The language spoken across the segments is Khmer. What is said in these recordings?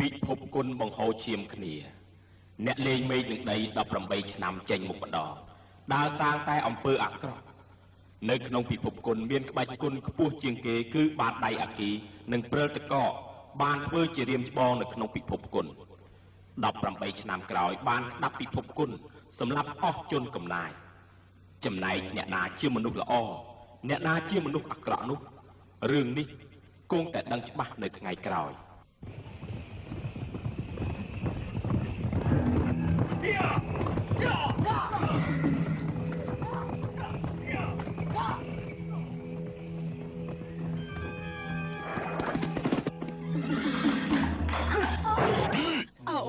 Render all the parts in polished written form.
ពិភពគុណបង្ហូរឈាមគ្នាអ្នកលេងមេឃនឹងដី18ឆ្នាំចេញមុខម្ដងដើរសាងតែអំពើអាក្រក់នៅក្នុងពិភពគុណមានក្បាច់គុណខ្ពស់ជាងគេគឺបាតដៃអាគីនិងព្រិលតកបានធ្វើជារាមច្បងនៅក្នុងពិភពគុណ18ឆ្នាំក្រោយបានក្តាប់ពិភពគុណសម្រាប់អស់ជនកំណាចចំណែកអ្នកណាជាមនុស្សល្អអ្នកណាជាមនុស្សអាក្រក់នោះរឿងនេះគង់តែដឹងច្បាស់នៅថ្ងៃក្រោយ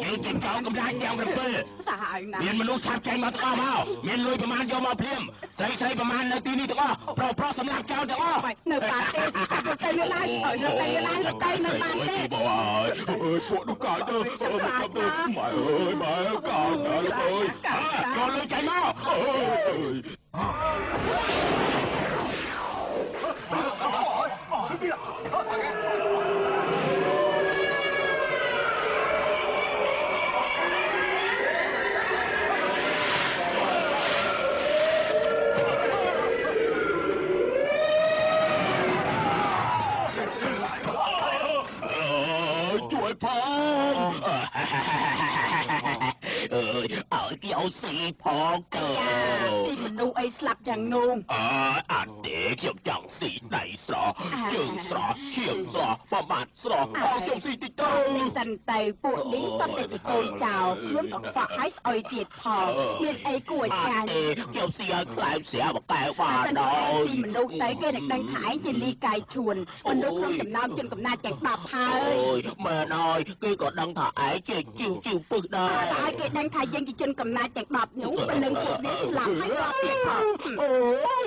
យើងចេញចោលកម្លាំងទាំង7សាហាវណាស់មានមនុស្សឆាប់ចេញមកទាំងអស់មកមានលុយប្រមាណយកមកភ្លាមស្រីប្រមាណនៅទីនេះទាំងអស់ប្រុសសម្រាប់ចោលទាំងអស់នៅបានទេចាប់ទៅទៅឡើងទៅនៅទៅឡើងទៅនៅបានទេបងអើយពួកនោះកាយទៅម៉ែអើយម៉ែកាយទៅអើយចូលលុយចេញមកជួយផងអើយគេឲ្យស៊ីផងទៅទីមនុស្សអីស្លាប់យ៉ាងនោះអត់ទេខ្ញុំចង់ស៊ីដៃស្រស់ជើងស្រស់ឈាមស្រស់ប្រមាត់ស្រស់ខ្ញុំស៊ីតិចទៅសិនទៅពួកនេះសុទ្ធតែជាកូនចៅខ្លួនកខ្វក់ឲ្យស្អុយទៀតផងមានអីគួរចាញ់ខ្ញុំស៊ីឲ្យខ្លែងស្រាបកែវបានដល់ទីមនុស្សទៅគេនឹងដឹងថាឯងជាលីកាយឈួនមនុស្សក្នុងចំណោមជនកំណាចទាំង10ហើយមែនហើយគេក៏ដឹងថាឯងជាជីវពឹសដែរតែឲ្យគេដឹងថាយើងជាជនកំណាចទាំង10នោះប៉ុណ្ណឹងពួកវាស្លាប់ហើយស្លាប់ទៀតផងអូយ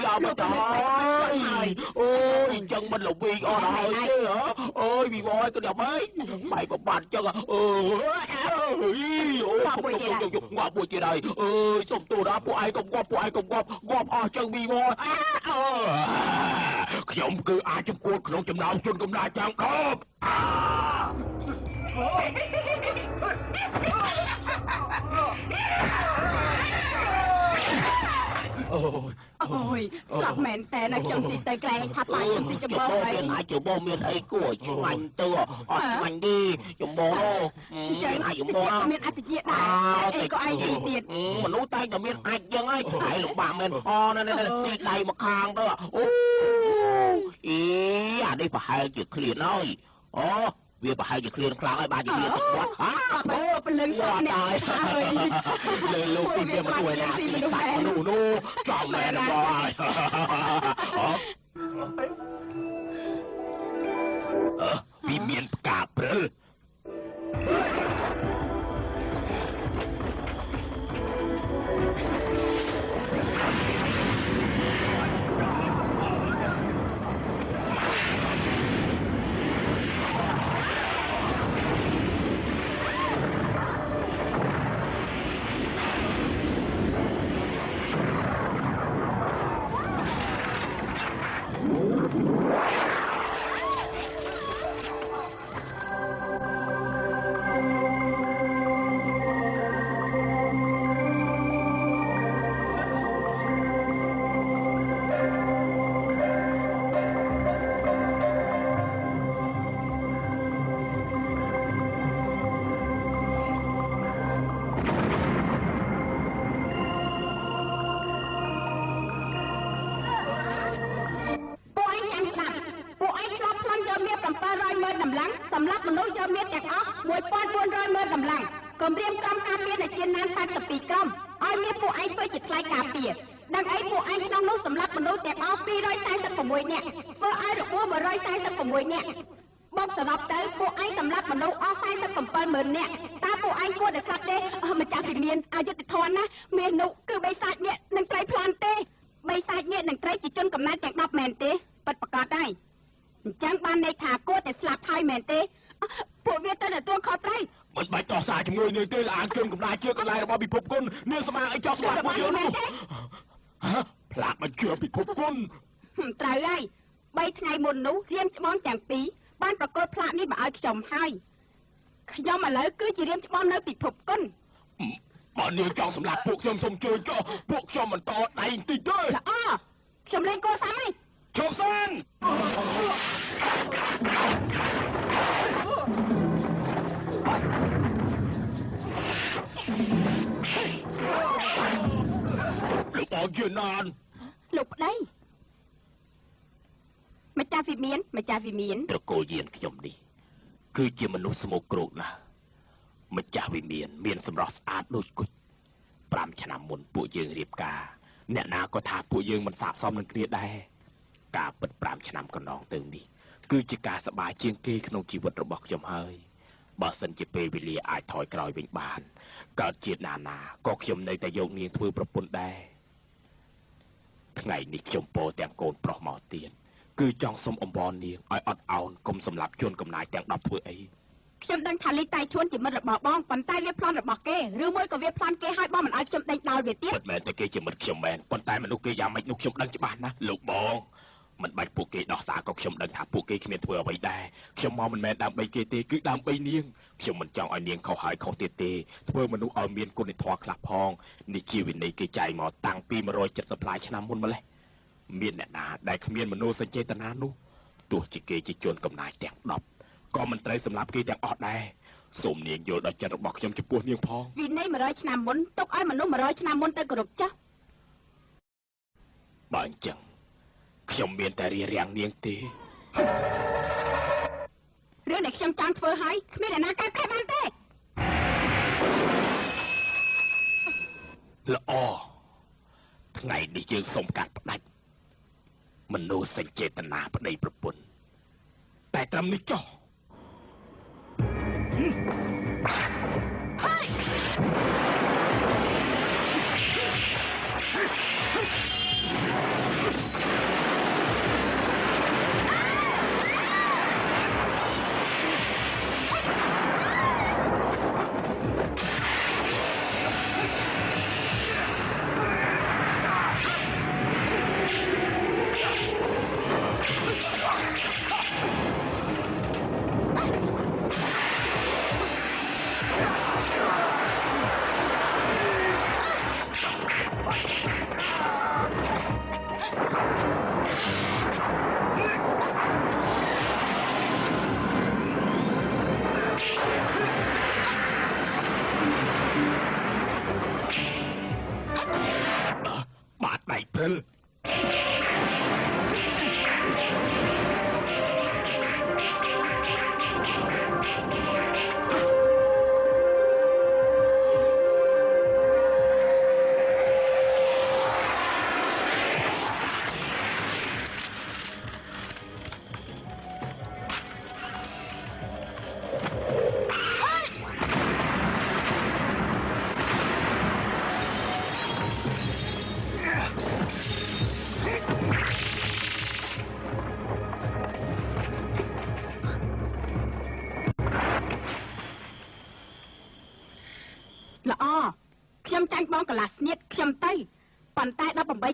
យ៉ាមកដល់អូយអញ្ចឹងមិនល្វីងអស់ហើយទេអូយវិវ័យក៏ដល់ហើយបែកប្របាត់អញ្ចឹងអូយងាប់មួយទៀតហើយអើយសុំទូដល់ពួកឯងកុំងាប់ងាប់អស់ចឹងវិវ័យខ្ញុំគឺអាចចំពោះក្នុងចំណោមជនកំណាចទាំង10អូយស្លាប់មែនតែនៅខ្ញុំទីទៅក្រែងថាបាយខ្ញុំទីចំបងហើយអាចចំបងមានអីគួរឆ្ងាញ់ទៅអត់ឆ្ងាញ់ទេចំបងចឹងអាចចំបងមានអត្តជាដែរអីក៏ឯងទីទៀតមនុស្សតែតែមានអាចចឹងហើយឯងលំបាកមែនស៊ីដៃមកខាងទៅអូអីអានេះប្រហែលជាឃ្លានហើយអូវាប្រហែលជាឃ្លានខ្លាំងហើយបានជាឃ្លានទឹកបាត់អូពលឹងស្អាតហើយលើលោកទីវាមកជួយណាទីសាច់មនុស្សនោះចំមែនបងហើយវាមានផ្កាព្រិលសម្រាប់មនុស្សយកមានទាំងអស់1400ម៉ឺនតម្លៃគម្រាមក្រុមការពារនៃជាណាន82ក្រុមឲ្យមានពួកឯងធ្វើជាថ្លៃការពារដឹងអីពួកឯងក្នុងនោះសម្រាប់មនុស្សទាំងអស់246នាក់ធ្វើឲ្យរបួស146នាក់បូកសរុបទៅពួកឯងសម្រាប់មនុស្សអស់470000នាក់តើពួកឯងគួរតែស្លាប់ទេម្ចាស់វិមានអយុធធនណាមាននោះគឺបិសាចអ្នកនឹងត្រីប្លន់ទេបិសាចអ្នកនឹងត្រីជាជនកំណើតទាំង10មែនទេពិតប្រាកដហើយអញ្ចឹងបានន័យថាគួរតែស្លាប់ហើយមែនទេពួកវាទៅទទួលខុសត្រូវមិនបាច់តោះសារជាមួយនឹងទេអានជនកំណាចជាកន្លែងរបស់ពិភពគុណនាងស្មានអីចោះស្មានពួកយើងនោះផ្លាកបញ្ជាពិភពគុណត្រូវហើយ3ថ្ងៃមុននោះរៀមច្បងទាំងពីរ បានប្រកល់ផ្លាកនេះមកឲ្យខ្ញុំហើយខ្ញុំឥឡូវគឺជារៀមច្បងនៅពិភពគុណបើនាងចង់សម្លាប់ពួកខ្ញុំសូមជួយចុះពួកខ្ញុំមិនតដៃបន្តិចទេល្អខ្ញុំលេងកោសាំហើយឈប់សិនលោកបងជាណានលោកប្តីម្ចាស់វិមានត្រកូលយានខ្ញុំនេះគឺជាមនុស្សស្មោកគ្រោកណាស់ម្ចាស់វិមានសម្រស់ស្អាតដូចគុជ5ឆ្នាំមុនពួកយើងរៀបការអ្នកណាក៏ថាពួកយើងមិនស័ក្តិសមនឹងគ្នាដែរការពិត5ឆ្នាំកន្លងទៅនេះគឺជាការសប្បាយជាងគេក្នុងជីវិតរបស់ខ្ញុំហើយបើសិនជាពេលវេលាអាចថយក្រោយវិញបានកើតជាតិណាក៏ខ្ញុំនៅតែយកនាងធ្វើប្រពន្ធដែរថ្ងៃនេះខ្ញុំពោលទាំងកូនប្រុសមកទៀតគឺចង់សុំអំបរនាងឲ្យអត់ឱនកុំសម្លាប់ជនកំណាយទាំង10ធ្វើអីខ្ញុំដឹងថាលីតៃឈួនជាមិត្តរបស់បងប៉ុន្តែវាប្លន់របស់គេឬមួយក៏វាប្លន់គេឲ្យបងមិនឲ្យខ្ញុំដេញដោលវាទៀតមិនមែនតែគេជាមិត្តខ្ញុំមែនប៉ុន្តែមនុស្សគេយ៉ាងម៉េចនោះខ្ញុំដឹងច្បាស់ណាស់លោកបងមិនបាច់ពួកគេដោះសារក៏ខ្ញុំដឹងថាពួកគេគ្មានធ្វើអ្វីដែរខ្ញុំមកមិនមែនដើម្បីគេទេគឺដើម្បីនាងខ្ញុំមិនចង់ឲ្យនាងខុសហើយខុសទៀតទេធ្វើមនុស្សឲ្យមានគុណធម៌ខ្លះផងនេះជាវិន័យគេចែងមកតាំងពី170ផ្លាយឆ្នាំមុនម្លេះមានអ្នកណាដែលគ្មានមនោសញ្ចេតនានោះទោះជាគេជាជនកំណាចទាំង10ក៏មិនត្រូវសម្លាប់គេទាំងអស់ដែរសូមនាងយល់ដល់ចិត្តរបស់ខ្ញុំចំពោះនាងផងវិន័យ100ឆ្នាំមុនទុកឲ្យមនុស្ស100ឆ្នាំមុនទៅគោរពចាស់បើអញ្ចឹងខ្ញុំមានតែរៀបរៀងនាងទេរឿងដែលខ្ញុំចង់ធ្វើឲ្យគ្មានអ្នកណាកើតខែបានទេល្អថ្ងៃនេះយើងសូមកាត់ផ្ដាច់មនោសញ្ចេតនាប្តីប្រពន្ធតែត្រឹមនេះចុះ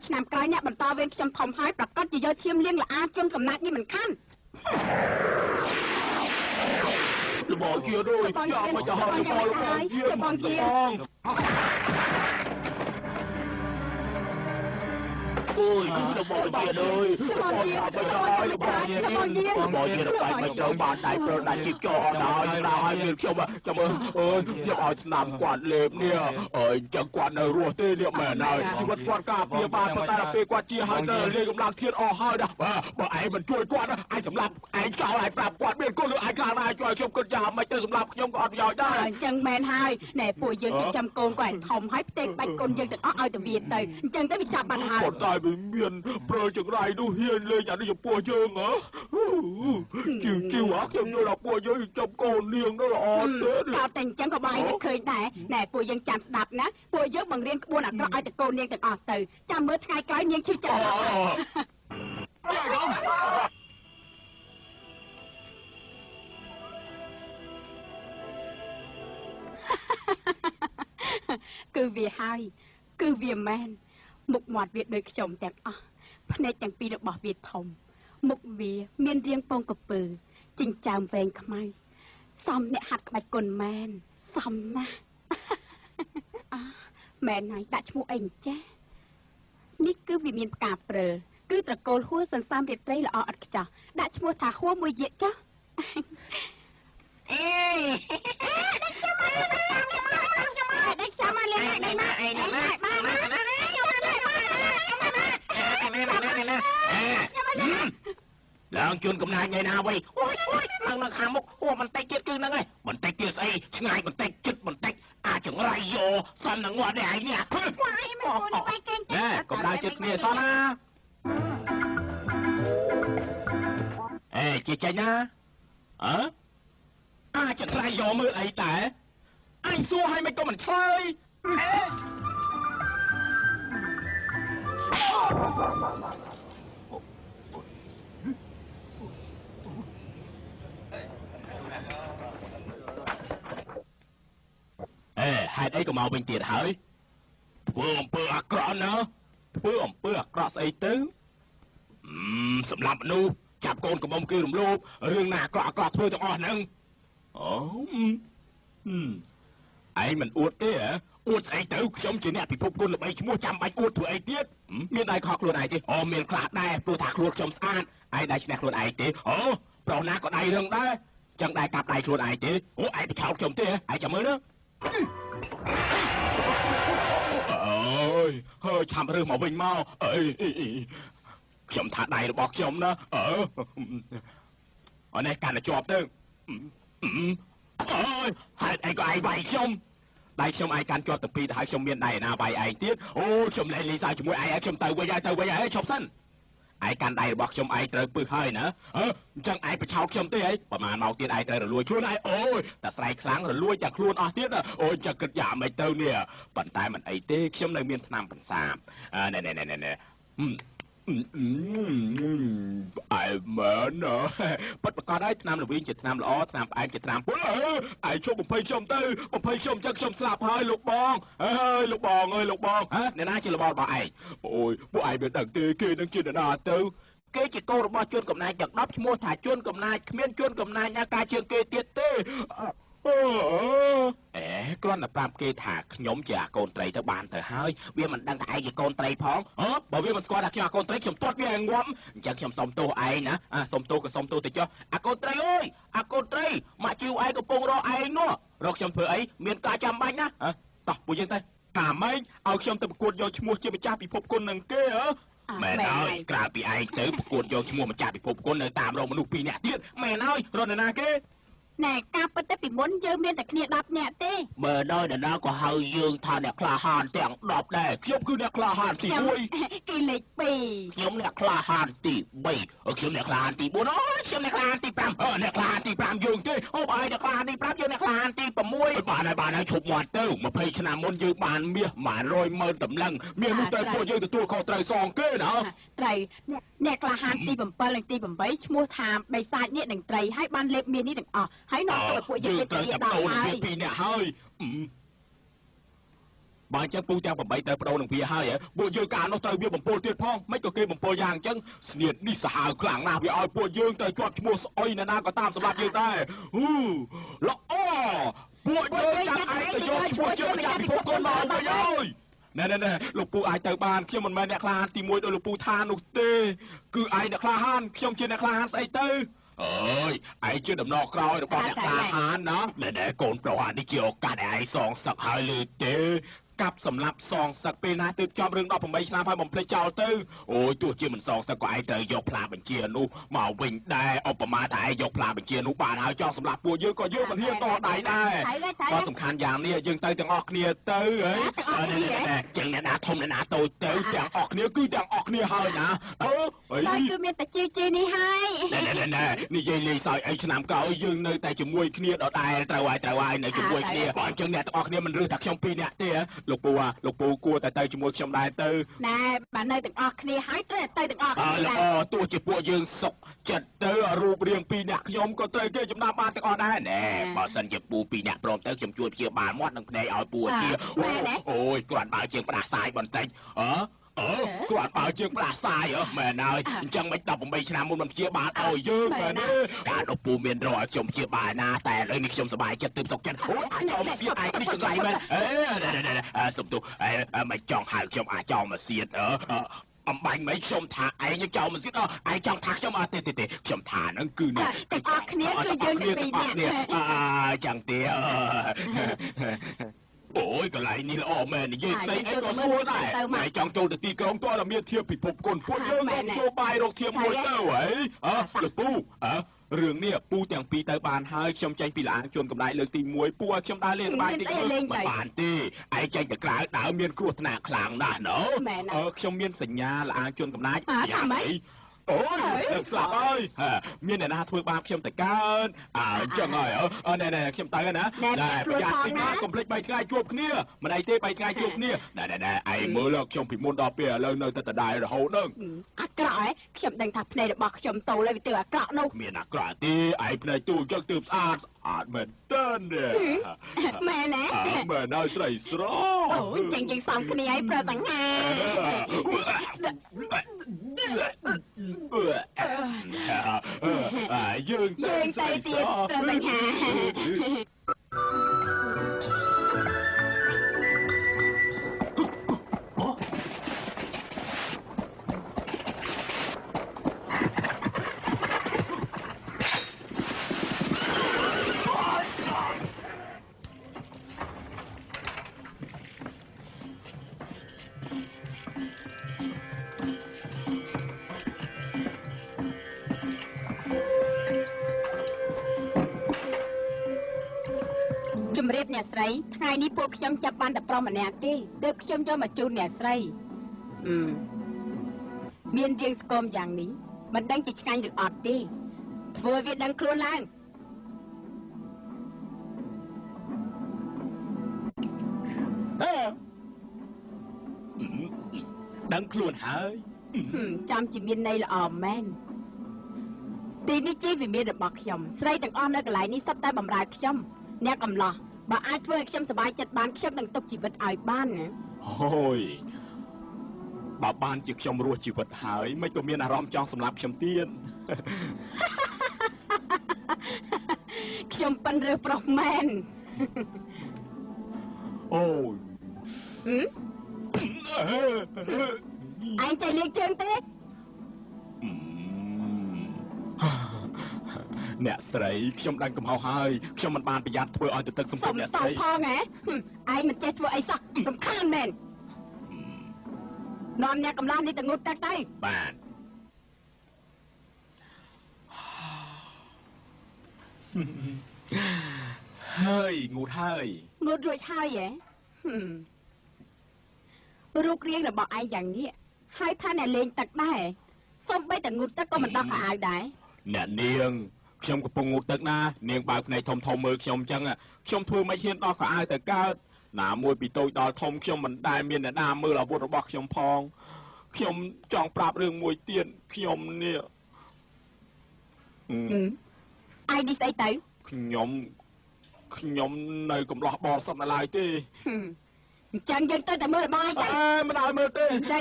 ឆ្នាំក្រោយអ្នកបន្តវេនខ្ញុំធំហើយប្រកាសជាយកឈាមលាងល្អាជុំកំណាត់នេះមិនខានលបងជារួយយ៉ាមកទៅហើយលបងជាអូយគឺរបស់ជាដូចរបស់ជាហើយរបស់ជារបស់ជាបាយមកចូលបានដៃប្រដាច់ជីកអត់ដល់មានខ្ញុំចាំអើយយកឲ្យស្នាមគាត់លេបនេះអើយចឹងគាត់នៅរស់ទេនេះមែនហើយជីវិតគាត់ការពារបានប៉ុន្តែពេលគាត់ជាហើយទៅលេងកម្លាំងធៀបអស់ហើយដល់បើឯងមិនជួយគាត់ឯងសម្លាប់ឯងចោលឯងប្រាប់គាត់មានគុណឬឯងខ្លាំងណាស់ជួយខ្ញុំគិតយ៉ាងម៉េចទៅសម្លាប់ខ្ញុំក៏អត់ប្រយោជន៍ដែរអញ្ចឹងមែនហើយណែពួកយើងចិញ្ចឹមកូនគាត់ធំហើយផ្ទេរបាច់កូនយើងទាំងអស់ឲ្យទៅវាទៅអញ្ចឹងទៅវាចាប់បានហើយវាមានព្រើចង្រៃនោះហ៊ានលេងអានេះចំពោះយើងហ៎ជីវខ្ញុំយល់ថាពួកយើងចំកូននាងនោះល្អទេតើតែអញ្ចឹងក៏បងឯងឃើញដែរណែពួកយើងចាំស្ដាប់ណាពួកយើងបង្រៀនក្បួនអាក្រក់ឲ្យតែកូននាងទាំងអស់ទៅចាំមើលថ្ងៃក្រោយនាងឈឺចិត្តគឺវាហើយគឺវាមែនមុខមាត់វាដូចខ្ញុំទាំងអស់ភ្នែកទាំងពីររបស់វាធំមុខវាមានរាងពងកពើច ចិញ្ចើមវែងខ្មៅសំអ្នកហាត់ក្បាច់គុណមែនសំណាស់មែនហើយដាក់ឈ្មោះអីចានេះគឺវាមានផ្កាព្រើគឺត្រកូលហួរសន្សំរាត្រីល្អឥតខ្ចោះដាក់ឈ្មោះថាហួរមួយយាកចុះដេកចាំមកលេងដេកមកអីណាឡើងជួនកំណាចថ្ងៃណាវិញអូយឡើងនៅខាងមុខហួរបន្តិចទៀតគឺហ្នឹងហើយបន្តិចទៀតស្អីឆ្ងាយបន្តិចចិត្តបន្តិចអាចង្រៃយោសំនឹងងាត់ដែរឯងនេះវាយមកគូនេះបែកកេងទេកំដៅចិត្តគ្នាសោះណាជាចេញណាអាចង្រៃយោមើលអីតែអញសួរឲ្យមិនក៏មិនឆ្លើយហេតុអីក៏មកវិញទៀតហើយធ្វើអំពើអាក្រក់ណាធ្វើអំពើអាក្រក់ស្អីទៅសម្រាប់មនុស្សចាប់កូនកំមុំគឺរំលោភរឿងណាអាក្រក់ធ្វើទាំងអស់ហ្នឹងអូឯងមិនអួតទេហ៎អួតស្អីទៅខ្ញុំជាអ្នកពិភពគុណល្បីឈ្មោះចាំបាច់អួតធ្វើអីទៀតមានដៃខកខ្លួនឯងទេមានខ្លះដែរព្រោះថាខ្លួនខ្ញុំស្អាតឯងដៃឈ្នះខ្លួនឯងទេប្រុសណាក៏ដៃរឹងដែរចឹងដែរកាប់ដៃខ្លួនឯងទេឯងបិឆោតខ្ញុំទេឯងចាំមើលណាហើយឆាំរើសមកវិញមកខ្ញុំថាដៃរបស់ខ្ញុំណានេះកាន់តែជាប់ទៅហេតុអីក៏ឯងវាយខ្ញុំដៃខ្ញុំឯងកាន់ជាប់ទៅពីទៅហើយខ្ញុំមានដៃណាវាយឯងទៀតខ្ញុំលេងលីសើជាមួយឯងខ្ញុំទៅវិញហើយឈប់សិនឯងកាន់ដៃរបស់ខ្ញុំឯងត្រូវពឹសហើយណាអញ្ចឹងឯងបឆោតខ្ញុំទេអីប្រហែលមកទៀតឯងត្រូវរលួយខ្លួនឯងតែស្រែកខ្លាំងរលួយតែខ្លួនអស់ទៀតចឹងគិតយ៉ាងម៉េចទៅនេះប៉ុន្តែមិនអីទេខ្ញុំនៅមានថ្នាំបន្សាបណែអើមែនប៉ិតប្រកាសហើយថ្នាំល្វីងជាថ្នាំល្អថ្នាំផ្អែមជាថ្នាំពុលឯងជប់បំភ័យខ្ញុំទៅបំភ័យខ្ញុំចឹងខ្ញុំស្លាប់ហើយលោកបងលោកបងអ្នកណាជារបររបស់ឯងពួកឯងមិនដឹងទេគេនឹងជាអ្នកណាទៅគេជាកូនរបស់ជួនកំណាចទាំង10ឈ្មោះថាជួនកំណាចគ្មានជួនកំណាចណាការជាងគេទៀតទេគ្រាន់តែប្រាប់គេថាខ្ញុំជាកូនត្រីទៅបានទៅហើយវាមិនដឹងថាឯងជាកូនត្រីផងបើវាមិនស្គាល់ថាខ្ញុំអាកូនត្រីខ្ញុំទាត់វាឲ្យងាប់អញ្ចឹងខ្ញុំសុំទោសឯងណាសុំទោសក៏សុំទោសទៅចុះអាកូនត្រីអើយអាកូនត្រីមកជីវឯងកំពុងរកឯងនោះរកខ្ញុំធ្វើអីមានការចាំបាច់ណាតោះពួកយើងទៅតាមម៉េចឲ្យខ្ញុំទៅប្រកួតយកឈ្មោះជាម្ចាស់ពិភពគុណនឹងគេមែនហើយក្រៅពីឯងទៅប្រកួតយកឈ្មោះម្ចាស់ពិភពគុណនៅតាមរកមនុស្ស2នាក់ទៀតមែនហើយរត់ណាគេណែការពិតទៅពីមុនយើងមានតែគ្នា10នាក់ទេបើដល់ដណ្ដើក៏ហៅយើងថាអ្នកក្លាហានទាំង10ដែរខ្ញុំគឺអ្នកក្លាហានទី1គេលេខ2ខ្ញុំអ្នកក្លាហានទី3ខ្ញុំអ្នកក្លាហានទី4ខ្ញុំអ្នកក្លាហានទី5អ្នកក្លាហានទី5យើងទេបើឯងអ្នកក្លាហានទី5យើងអ្នកក្លាហានទី6បានហើយឈប់មាត់ទៅ20ឆ្នាំមុនយើងបានមាស100,000តម្លឹងមាសនោះទៅពួកយើងទទួលខុសត្រូវសងគេណាត្រូវអ្នកក្លាហានទី7និងទី8ឈ្មោះថាបិសាចនេះនឹងត្រីហើយបានលេបមាសនេះទាំងអស់ហើយនាំទៅពួកយើងទៅដល់ហើយពីអ្នកហើយបើអញ្ចឹងពូទាំង8ទៅបដូរនឹងវាហើយពួកយើងកាលនោះត្រូវវាបំពុលទៀតផងមិនក៏គេបំពុលយ៉ាងអញ្ចឹងស្នៀតនេះសាហាវខ្លាំងណាស់វាឲ្យពួកយើងទៅជាប់ឈ្មោះស្អុយណាក៏តាមសម្រាប់យើងដែរល្អពួកយើងចាំឯងទៅយកឈ្មោះជើងចាប់ពិភពគុណមកវិញហើយណែលោកពូអាចទៅបានខ្ញុំមិនមែនអ្នកក្លាហានទី1ដោយលោកពូថានោះទេគឺឯងអ្នកក្លាហានខ្ញុំជាអ្នកក្លាហានស្អីទៅឯងជាដំណោះក្រោយរបស់អ្នកក្លាហានណាណែកូនប្រុសអានេះជាឱកាសដែលឯងសងសឹកហើយឬទេកាប់សម្លាប់សងសឹកពេលណាទើបចប់រឿង18ឆ្នាំហើយបំភ្លេចចោលទៅទោះជាមិនសងសឹកក៏ឯងត្រូវយកផ្លាបញ្ជានោះមកវិញដែរឧបមាថាឯងយកផ្លាបញ្ជានោះបានហើយចង់សម្លាប់ពួកយើងក៏យើងមិនហ៊ានតដៃដែរក៏សំខាន់យ៉ាងនេះយើងទៅទាំងអស់គ្នាទៅចឹងអ្នកណាធំអ្នកណាតូចទៅទាំងអស់គ្នាគឺទាំងអស់គ្នាហើយណាហើយគឺមានតែជីនេះហើយនិយាយលេងសើចអីឆ្នាំក្រោយយើងនៅតែជាមួយគ្នាដដែលត្រូវហើយនៅជាមួយគ្នាបើអញ្ចឹងអ្នកទាំងអស់គ្នាមិនរើសតែខ្ញុំ2នាក់ទេលោកពូគួរតែទៅជាមួយខ្ញុំដែរទៅណែបើនៅទាំងអស់គ្នាហើយត្រូវទៅទាំងអស់គ្នាល្អទោះជាពួកយើងសុកចិត្តទៅរូបរាង2នាក់ខ្ញុំក៏ត្រូវគេចំណាប់បានទាំងអស់ដែរណែបើសិនជាពូ2នាក់ព្រមទៅខ្ញុំជួយព្យាបាលមាត់និងភ្នែកឲ្យពូជាអូយគ្រាន់បើជាងផ្ដាសាយបន្តិច គាត់បើជើងប្រាសាយមែនហើយអញ្ចឹងមិន18ឆ្នាំមុនមិនព្យាបាលឲ្យយើងមែនទេការដុសពូមានរកឲ្យខ្ញុំព្យាបាលណាតែឥឡូវនេះខ្ញុំសប្បាយចិត្តទើបសុខចិត្តអូអាចចោលមកសៀតឯងនេះចង្រៃមែនសុំទោសមិនចង់ហៅខ្ញុំអាចោលមកសៀតអំបាញ់មិនខ្ញុំថាឯងចោលមកសៀតឯងចង់ថាខ្ញុំទេខ្ញុំថាហ្នឹងគឺនេះទាំងអស់គ្នាគឺយើងពីរនាក់ចឹងទេអូយកន្លែងនេះល្អមែននិយាយស្ដីអីក៏ស្រួលដែរតែចង់ចូលទៅទីក្រុងតើមានធៀបពិភពគុណពួកយើងរកចូលបាយរកធៀបមួយទៅហីលោកពូរឿងនេះពូទាំងពីរទៅបានហើយខ្ញុំចេញពីលានជួនកំដៅលើកទី1ពូឲ្យខ្ញុំដើរលេងបាយតិចមិនបានទេឯងចេញទៅក្រៅដើរមានគ្រោះថ្នាក់ខ្លាំងណាស់ណូខ្ញុំមានសញ្ញាលានជួនកំដៅយ៉ាងម៉េចអូយនឹងស្លាប់ហើយមានអ្នកណាធ្វើបាបខ្ញុំទៅកើតអញ្ចឹងហើយណែខ្ញុំទៅណាប្រយ័ត្នតិចណាកុំភ្លេច3ថ្ងៃជួបគ្នាមិនអីទេ3ថ្ងៃជួបគ្នាណែឯងមើលខ្ញុំពីមុនដល់ពេលឥឡូវនៅតែដដែលរហូតហ្នឹងអាក្រក់ហ៎ខ្ញុំដឹងថាភ្នែករបស់ខ្ញុំតូលហើយវាទៅអាក្រក់នោះមានអាក្រក់ទេឯងភ្នែកទូចឹងទើបស្អាតមែនតើមែនណាមែនហើយស្រីស្រអូយចឹងសំគ្នាឲ្យប្រទាំងហាយើងទៅទៀតប្រទាំងហាជំរាបអ្នកស្រីថ្ងៃនេះពួកខ្ញុំចាប់បានតែប្រុសម្នាក់ទេទើបខ្ញុំយកមកជូនអ្នកស្រីមានរៀងស្គមយ៉ាងនេះមិនដឹងជាឆ្ងាញ់ឬអត់ទេធ្វើវាដឹងខ្លួនឡើងដឹងខ្លួនហើយចាំជាមានន័យល្អមែនទីនេះជាវិមានរបស់ខ្ញុំស្រីទាំងអស់នៅកន្លែងនេះសុទ្ធតែបម្រើខ្ញុំអ្នកកំឡោះបើអាចធ្វើឲ្យខ្ញុំសប្បាយចិត្តបានខ្ញុំនឹងទុកជីវិតឲ្យបានណាអូយបើបានជាខ្ញុំរស់ជីវិតហើយមិនក៏មានអារម្មណ៍ចង់សម្លាប់ខ្ញុំទៀតខ្ញុំប៉ិនរើសប្រុសមែនអូយឯងចេះលេងជើងទេអ្នកស្រីខ្ញុំដឹងកំហុសហើយខ្ញុំមិនបានប្រយ័ត្នធ្វើឲ្យទៅទឹកសម្ពុតអ្នកស្រីផងហ៎ឯងមិនចេះធ្វើអីសោះរំខានមែននាំអ្នកកំឡោះនេះទៅងូតទឹកទៅបាទហើយងូតហើយងូតរួចហើយហ៎រូបរាងរបស់ឯងយ៉ាងនេះហើយថាអ្នកលេងទឹកដែរសូម្បីតែងូតទឹកក៏មិនដោះខោអាវដែរអ្នកនាងខ្ញុំកំពុងងូតទឹកណានាងបើកភ្នែកធំមើលខ្ញុំអញ្ចឹងខ្ញុំធ្វើមិនហ៊ានដោះខោអាវទៅកើតណាមួយពីតូចដល់ធំខ្ញុំមិនដែលមានអ្នកណាមើលអាវុធរបស់ខ្ញុំផងខ្ញុំចង់ប្រាប់រឿងមួយទៀតខ្ញុំនេះឯងនេះស្អីទៅខ្ញុំនៅកំឡោះបសុទ្ធនៅឡើយទេអញ្ចឹងយើងទៅតែមើលបាយទៅមិនឲ្យមើលទេណែ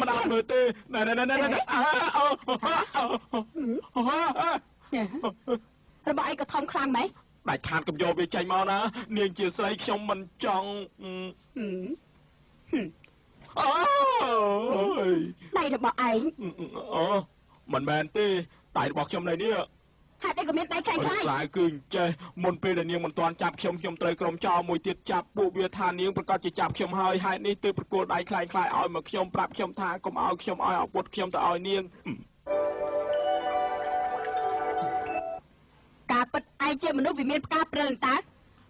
របស់ឯងក៏ធំខ្លាំងម៉េចដាច់ខាតកំយកវាចេញមកណានាងជាស្រីខ្ញុំមិនចង់អូយដៃរបស់ឯងមិនមែនទេដៃរបស់ខ្ញុំនៅនេះហេតុអីក៏មានដៃខ្លាយគឺចេះមុនពេលដែលនាងមិនទាន់ចាប់ខ្ញុំត្រូវក្រុមចោលមួយទៀតចាប់ពួកវាថានាងប្រកាសជាចាប់ខ្ញុំហើយហេតុនេះទើបប្រគល់ដៃខ្លាយឲ្យមកខ្ញុំប្រាប់ខ្ញុំថាកុំឲ្យខ្ញុំឲ្យអាវុធខ្ញុំទៅឲ្យនាងការពិតឯងជាមនុស្សវិមានផ្កាព្រិលតើ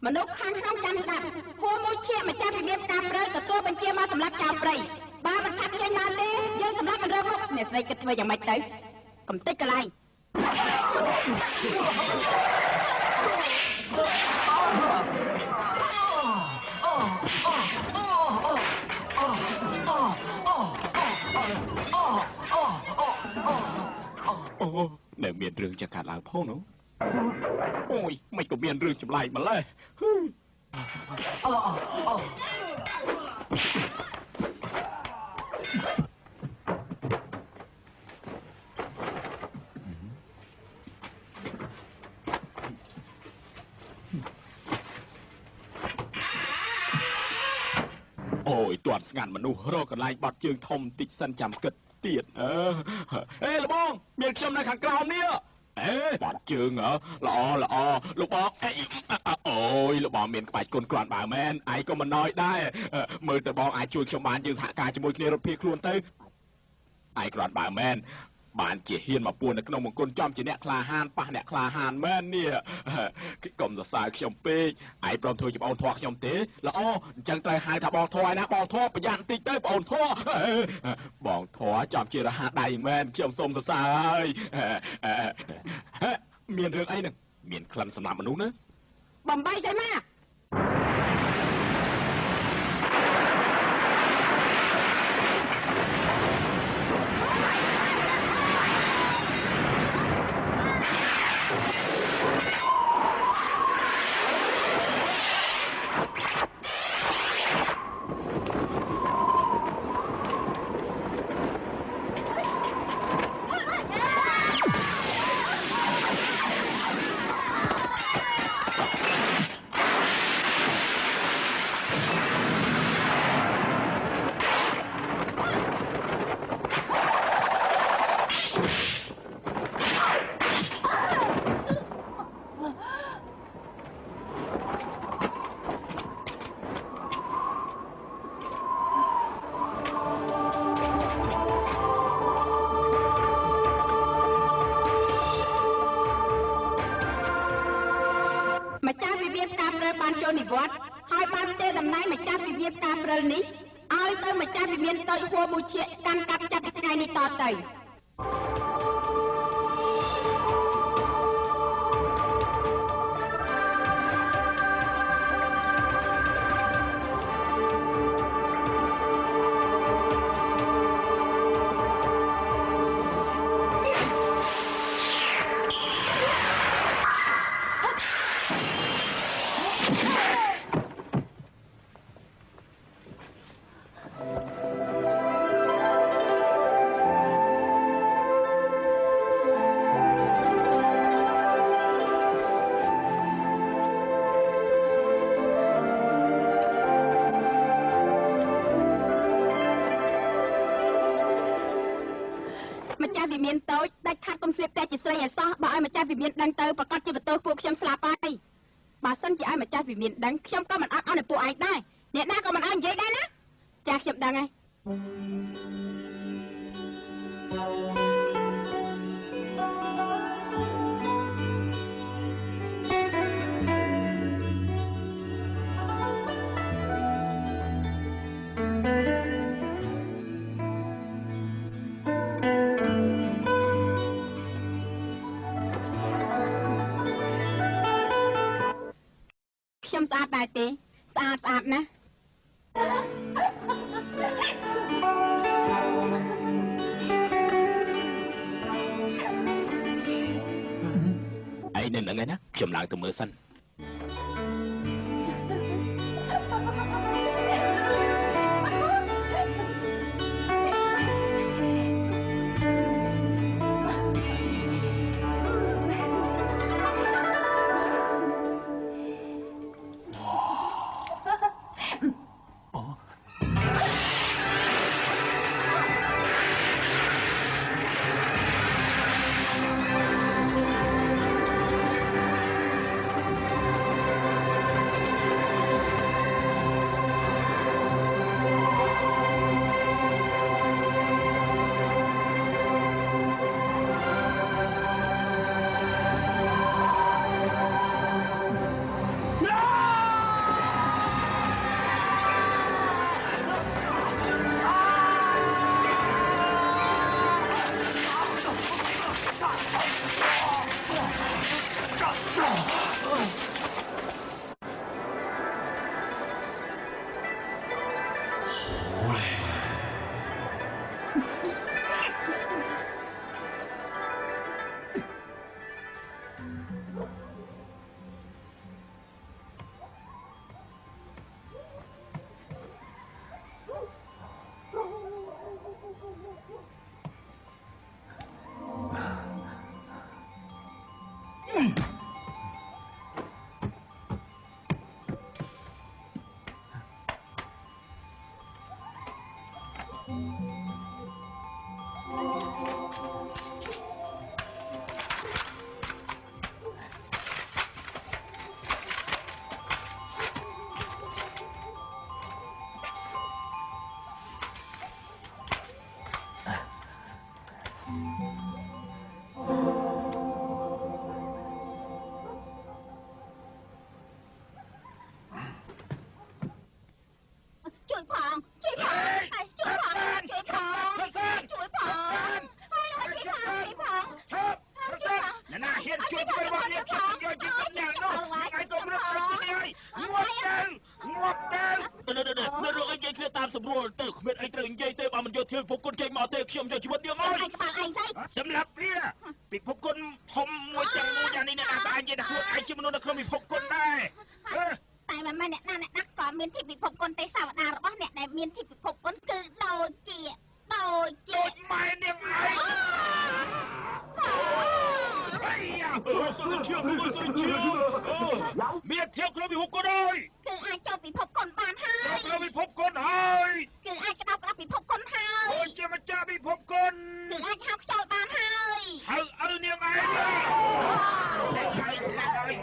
មនុស្សខាងក្នុងចាំស្ដាប់ហួរមួយឈាមម្ចាស់វិមានផ្កាព្រិលទទួលបញ្ជាមកសម្រាប់ចៅព្រៃបើមិនឆាប់ចេញមកទេយើងសម្រាប់មិនរើមុខអ្នកស្រីគិតធ្វើយ៉ាងម៉េចទៅកំតិចកន្លែងនៅមានរឿងចកាត់ឡើងផងនោះអូយមិនក៏មានរឿងចម្លែកម្លេះ យទាត់ស្ងាត់មនុស្សរកកន្លែងបាត់ជើងធំតិចសិនចាំគិតទៀតអេលបងមានខ្ញុំនៅខាងក្រោមនេះអេបាត់ជើងល្អលោកបងអូយលោកបងមានក្បាច់គុណគ្រាន់បើមែនឯងក៏មិនណយដែរមើលទៅបងអាចជួយខ្ញុំបានយើងសហការជាមួយគ្នារត់ភៀសខ្លួនទៅឯងគ្រាន់បើមែនបានជាហ៊ានមកពួននៅក្នុងមង្គលចំជាអ្នកក្លាហានប៉ះអ្នកក្លាហានមែននេះកុំសរសើរខ្ញុំពេកឯងព្រមធ្វើជាបងធွာខ្ញុំទេល្អអញ្ចឹងត្រូវហៅថាបងធွာឯណាបងធွာប្រយ័ត្នបន្តិចទៅបងធွာបងធွာចំជារហ័សដៃមែនខ្ញុំសូមសរសើរហើយមានរឿងអីនឹងមានក្លិនសម្រាប់មនុស្សណាបំបីទៅមកបានចូលនិវត្តន៍ហើយបានទេតំណែងម្ចាស់វិមានការព្រិលនេះឲ្យទៅម្ចាស់វិមានតូចហួរបូជាកាន់កាប់ចាប់ពីថ្ងៃនេះតទៅវិមានតូចដាច់ខាត់កុំស្លៀកតែជាស្រីឲ្យសោះបើឲ្យម្ចាស់វិមានដឹងទៅប្រកាសជាបន្ទោសពួកខ្ញុំស្លាប់ហើយបើសិនជាឲ្យម្ចាស់វិមានដឹងខ្ញុំក៏មិនអត់ឲ្យពួកឯងដែរអ្នកណាក៏មិនឲ្យនិយាយដែរណាចាខ្ញុំដឹងហើយខ្ញុំស្អាតដែរទេស្អាតណាស់ឯងនៅនឹងឯណាខ្ញុំឡើងទៅមើលសិន លទៅគ្មានអីត្រូវនិយាយទេបើមិនយកធៀបពិភពគុណចេញមកទេខ្ញុំយកជីវិតនាងអើយក្បាលឯងស្អីសម្រាប់វាពិភពគុណធំមួយទាំងមូលយ៉ាងនេះអ្នកណាក៏ឯងនិយាយថាខ្លួនឯងជាមនុស្សនៅក្នុងពិភពគុណដែរតែមិនមែនអ្នកណាក៏មានធៀបពិភពគុណទេសាវតារបស់អ្នកដែលមានធៀបពិភពគុណគឺដូចម៉ែនាងឯងសុនជាមានធៀបក្នុងពិភពគុណហើយគឺអាចចូលពិភពគុណបានហើយចូលពិភពគុណហើយគឺអាចក្តោបក្តាប់ពិភពគុណហើយអូនជាម្ចាស់ពិភពគុណគឺអាចហៅខ្យល់បានហើយហៅឪនាងឯងតែហើយស្លាប់ហើយ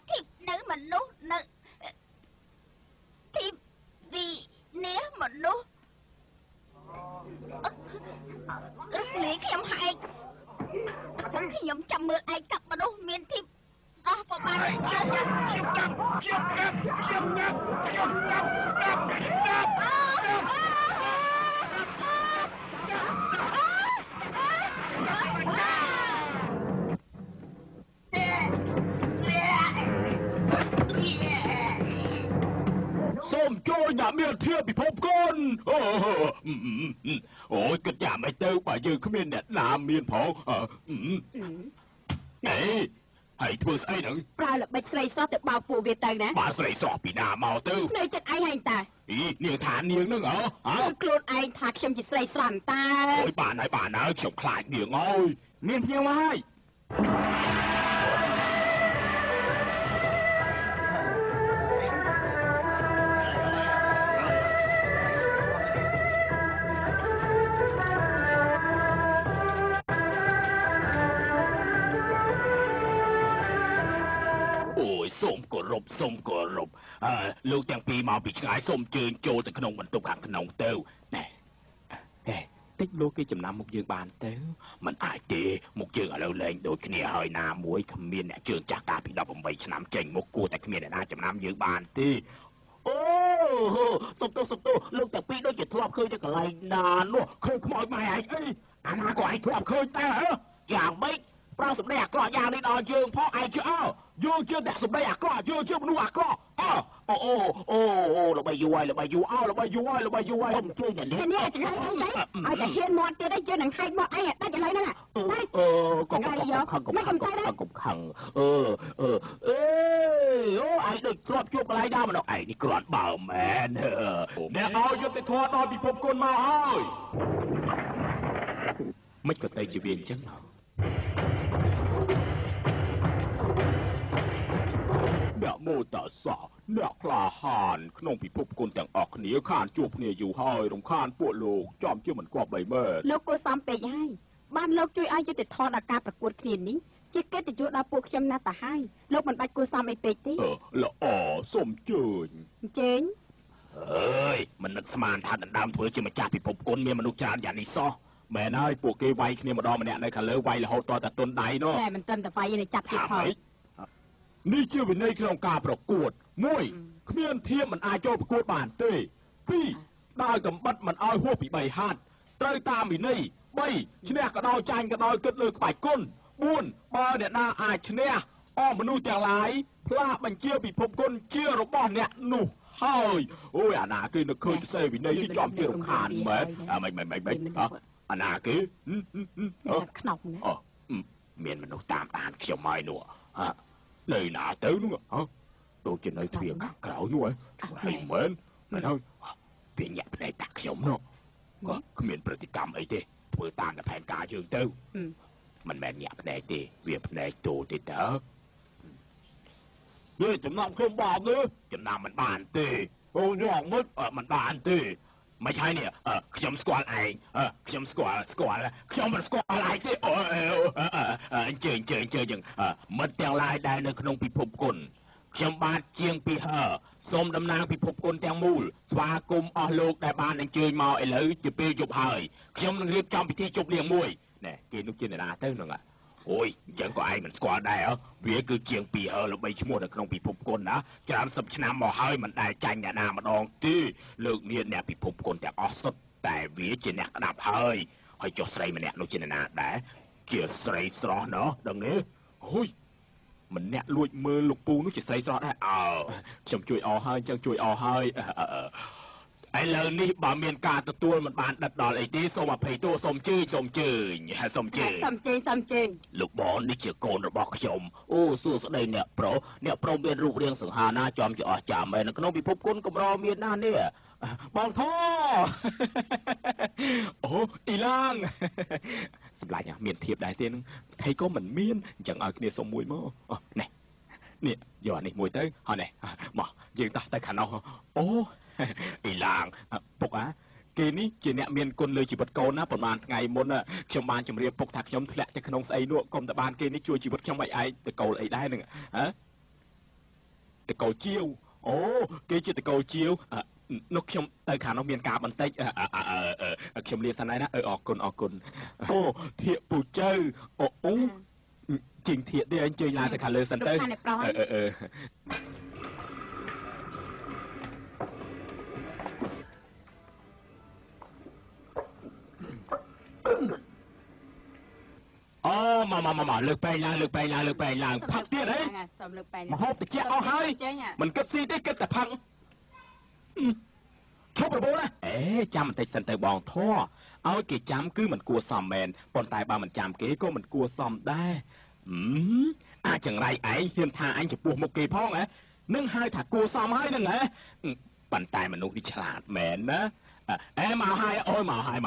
ធីបនៅមនុស្សនៅធីបវិនាមនុស្សរកលេខ្ញុំហែកខ្ញុំចាំមើលឯកមនុស្សមានធីបអស់ប្រហែលសូមជួយអ្នកមានធៀបពិភពគុណអូយគិតយ៉ាងម៉េចទៅបើយើងគ្មានអ្នកណាមានផងហើយធ្វើស្អីហ្នឹងប្រើល្បិចស្រីស្រស់ទៅបោកពួកវាទៅណាបើស្រីស្រស់ពីណាមកទៅនៅចិត្តឯងហែងតានាងថានាងហ្នឹងខ្លួនឯងថាខ្ញុំជាស្រីស្រស់តាអូយបានហើយខ្ញុំខ្លាចនាងអើយមានភ្នៀងមកហើយសូមគោរពលោកទាំងពីរមកពីឆ្ងាយសូមជើញចូលទៅក្នុងបន្ទប់ខាងក្នុងទៅណែតិចលោកគេចំណាំមុខយើងបានទៅមិនអាចទេមុខយើងឥឡូវលែងដូចគ្នាហើយណាមួយគ្មានអ្នកជើងចាស់កាលពី18ឆ្នាំចេញមុខគួរតែគ្មានអ្នកណាចំណាំយើងបានទេអូសុំទោសលោកទាំងពីរដូចជាធ្លាប់ឃើញតែកន្លែងណានោះឃើញខ្មោចម៉ែឯងអីអាណាក៏ឯងធ្លាប់ឃើញតែយ៉ាងម៉េចប្រើសម្ដីអាក្រក់យ៉ាងនេះដល់យើងផងឯងជឿយើងជឿតែសម្ដីអាក្រក់យើងជឿមនុស្សអាក្រក់អូល្បីយូរហើយខ្ញុំជួយតែនេះនេះចង្រៃអីទៅឲ្យតែហ៊ានមាត់ទៀតឯងជឿនឹងហែកមាត់ឯងដាច់ឥឡូវហ្នឹងកុំខឹងអូឯងដូចធ្លាប់ជួបកន្លែងណាម្ដងឯងនេះគ្រាន់បើមែនអ្នកឲ្យយុត្តិធម៌ដល់ពិភពគុណមកហើយមិនក៏ទៅជាវាអញ្ចឹងអ្នកមោតាសាអ្នកក្លាហានក្នុងពិភពគុណទាំងអស់គ្នាខានជួបគ្នាយូរហើយរំខានពួកលោកចំជាមិនគប្បីមែនលោកគួរសំពេកហើយបានលោកជួយឲ្យយុត្តិធម៌ដល់ការប្រកួតគ្នានេះជាកិត្តិយសដល់ពួកខ្ញុំណាស់ទៅហើយលោកមិនបាច់គួរសំអីពេកទេល្អសូមជើញអើយមិននឹកស្មានថាដណ្ដើមធ្វើជាម្ចាស់ពិភពគុណមានមនុស្សច្រើនយ៉ាងនេះសោះមែនហើយពួកគេវាយគ្នាម្ដងម្នាក់នៅខាងលើវាយរហូតតតែទុនដៃនោះតែមិនទាន់តែវាយនេះចាប់ទៀតផងនេះជាវិន័យក្នុងការប្រកួត1គ្មានធៀបមិនអាចចូលប្រកួតបានទេ2ដើរកំបិតមិនឲ្យហួសពី3ហាត់ត្រូវតាមវិន័យ3ឈ្នះក៏ដោយចាញ់ក៏ដោយគិតលើក្បាច់គុណ4បើអ្នកណាអាចឈ្នះមនុស្សទាំងឡាយផ្លាស់បញ្ជាពិភពគុណជារបស់អ្នកនោះហើយអូយអាណាគេនឹកឃើញផ្សេងវិន័យនេះចំជារំខានមែនមិនអាណាគេខ្នងណាមានមនុស្សតាមដានខ្ញុំហើយនោះនៅណាទៅនោះដូចជានៅទ្វារខាងក្រោយនោះហើយមែនហើយវាញាក់ភ្នែកដាក់ខ្ញុំនោះគ្មានប្រតិកម្មអីទេធ្វើតាមតែផែនការយើងទៅមិនមែនញាក់ភ្នែកទេវាភ្នែកទូទេតើវាចំណាំខ្ញុំបានទេចំណាំមិនបានទេអូយ៉ាងម៉េចមិនបានទេមិនហើយនេះខ្ញុំស្គាល់ឯងខ្ញុំស្គាល់ខ្ញុំមិនស្គាល់ឯងទេអញ្ជើញមិត្តទាំងឡាយដែលនៅក្នុងពិភពគុណខ្ញុំបាទជាងពីសូមតំណាងពិភពគុណទាំងមូលស្វាគមន៍អស់លោកដែលបានអញ្ជើញមកឥឡូវជាពេលយប់ហើយខ្ញុំនឹងរៀបចំពិធីជប់លៀងមួយណែគេនោះជាអ្នកណាទៅហ្នឹងអូយអញ្ចឹងក៏ឯងមិនស្គាល់ដែរវាគឺជាងពីល្បីឈ្មោះនៅក្នុងពិភពគុណណាច្រើនសិបឆ្នាំមកហើយមិនដែលចាញ់អ្នកណាម្ដងទេលើកមានអ្នកពិភពគុណទាំងអស់សុទ្ធតែវាជាអ្នកក្តាប់ហើយចុះស្រីម្នាក់នោះជាអ្នកណាដែរជាស្រីស្រស់ណោះដឹងទេអូយ មិនអ្នកលួចមើលលោកពូនោះជាស្រីស្រស់ដែរខ្ញុំជួយអស់ហើយចឹងជួយអស់ហើយឥឡូវនេះបើមានការទទួលមិនបានដិតដល់អីទេសូមអភ័យទោសសូមជឿសូមជឿលោកបងនេះជាកូនរបស់ខ្ញុំអូសួស្ដីអ្នកប្រុសមានរូបរាងសង្ហាណាចំជាអស្ចារ្យមែននៅក្នុងពិភពគុណកម្រមានណាស់នេះបងធអូអ៊ីឡាងសម្លាញ់មានធៀបដែរទេនឹងថៃក៏មិនមានអញ្ចឹងឲ្យគ្នាសុំមួយមកនេះយកអានេះមួយទៅហើយនេះមកយើងតោះទៅខាងនោះអូអ៊ីឡាងពុកគេនេះជាអ្នកមានគុណលើជីវិតកូនណាប្រហែលថ្ងៃមុនខ្ញុំបានជម្រាបពុកថាខ្ញុំធ្លាក់ទៅក្នុងស្អីនោះកុំតែបានគេនេះជួយជីវិតខ្ញុំឲ្យឯងតកូលអីដែរនឹងតកូលជាវអូគេជាតកូលជាវនោះខ្ញុំទៅខាងនោះមានការបន្តិចខ្ញុំលាសិនហើយណាអរគុណអូធៀបពូជើអូជិញធៀបទេអញ្ជើញឡើងទៅខាងលើសិនទៅមកលើកបែងឡើងផឹកទៀតហីសូមលើកបែងមកហូបតិចអស់ហើយមិនគិតស៊ីទេគិតតែផឹកឈប់របូរណាចាំបន្តិចសិនទៅបងធေါ်ឲ្យគេចាំគឺមិនគួរសមមែនប៉ុន្តែបើមិនចាំគេក៏មិនគួរសមដែរអាចង្រៃឯងហ៊ានថាអញចំពោះមុខគេផងនឹងហៅថាគួរសមហើយនឹងប៉ុន្តែមនុស្សនេះឆ្លាតមែនណាមកហើយអូយមកហើយ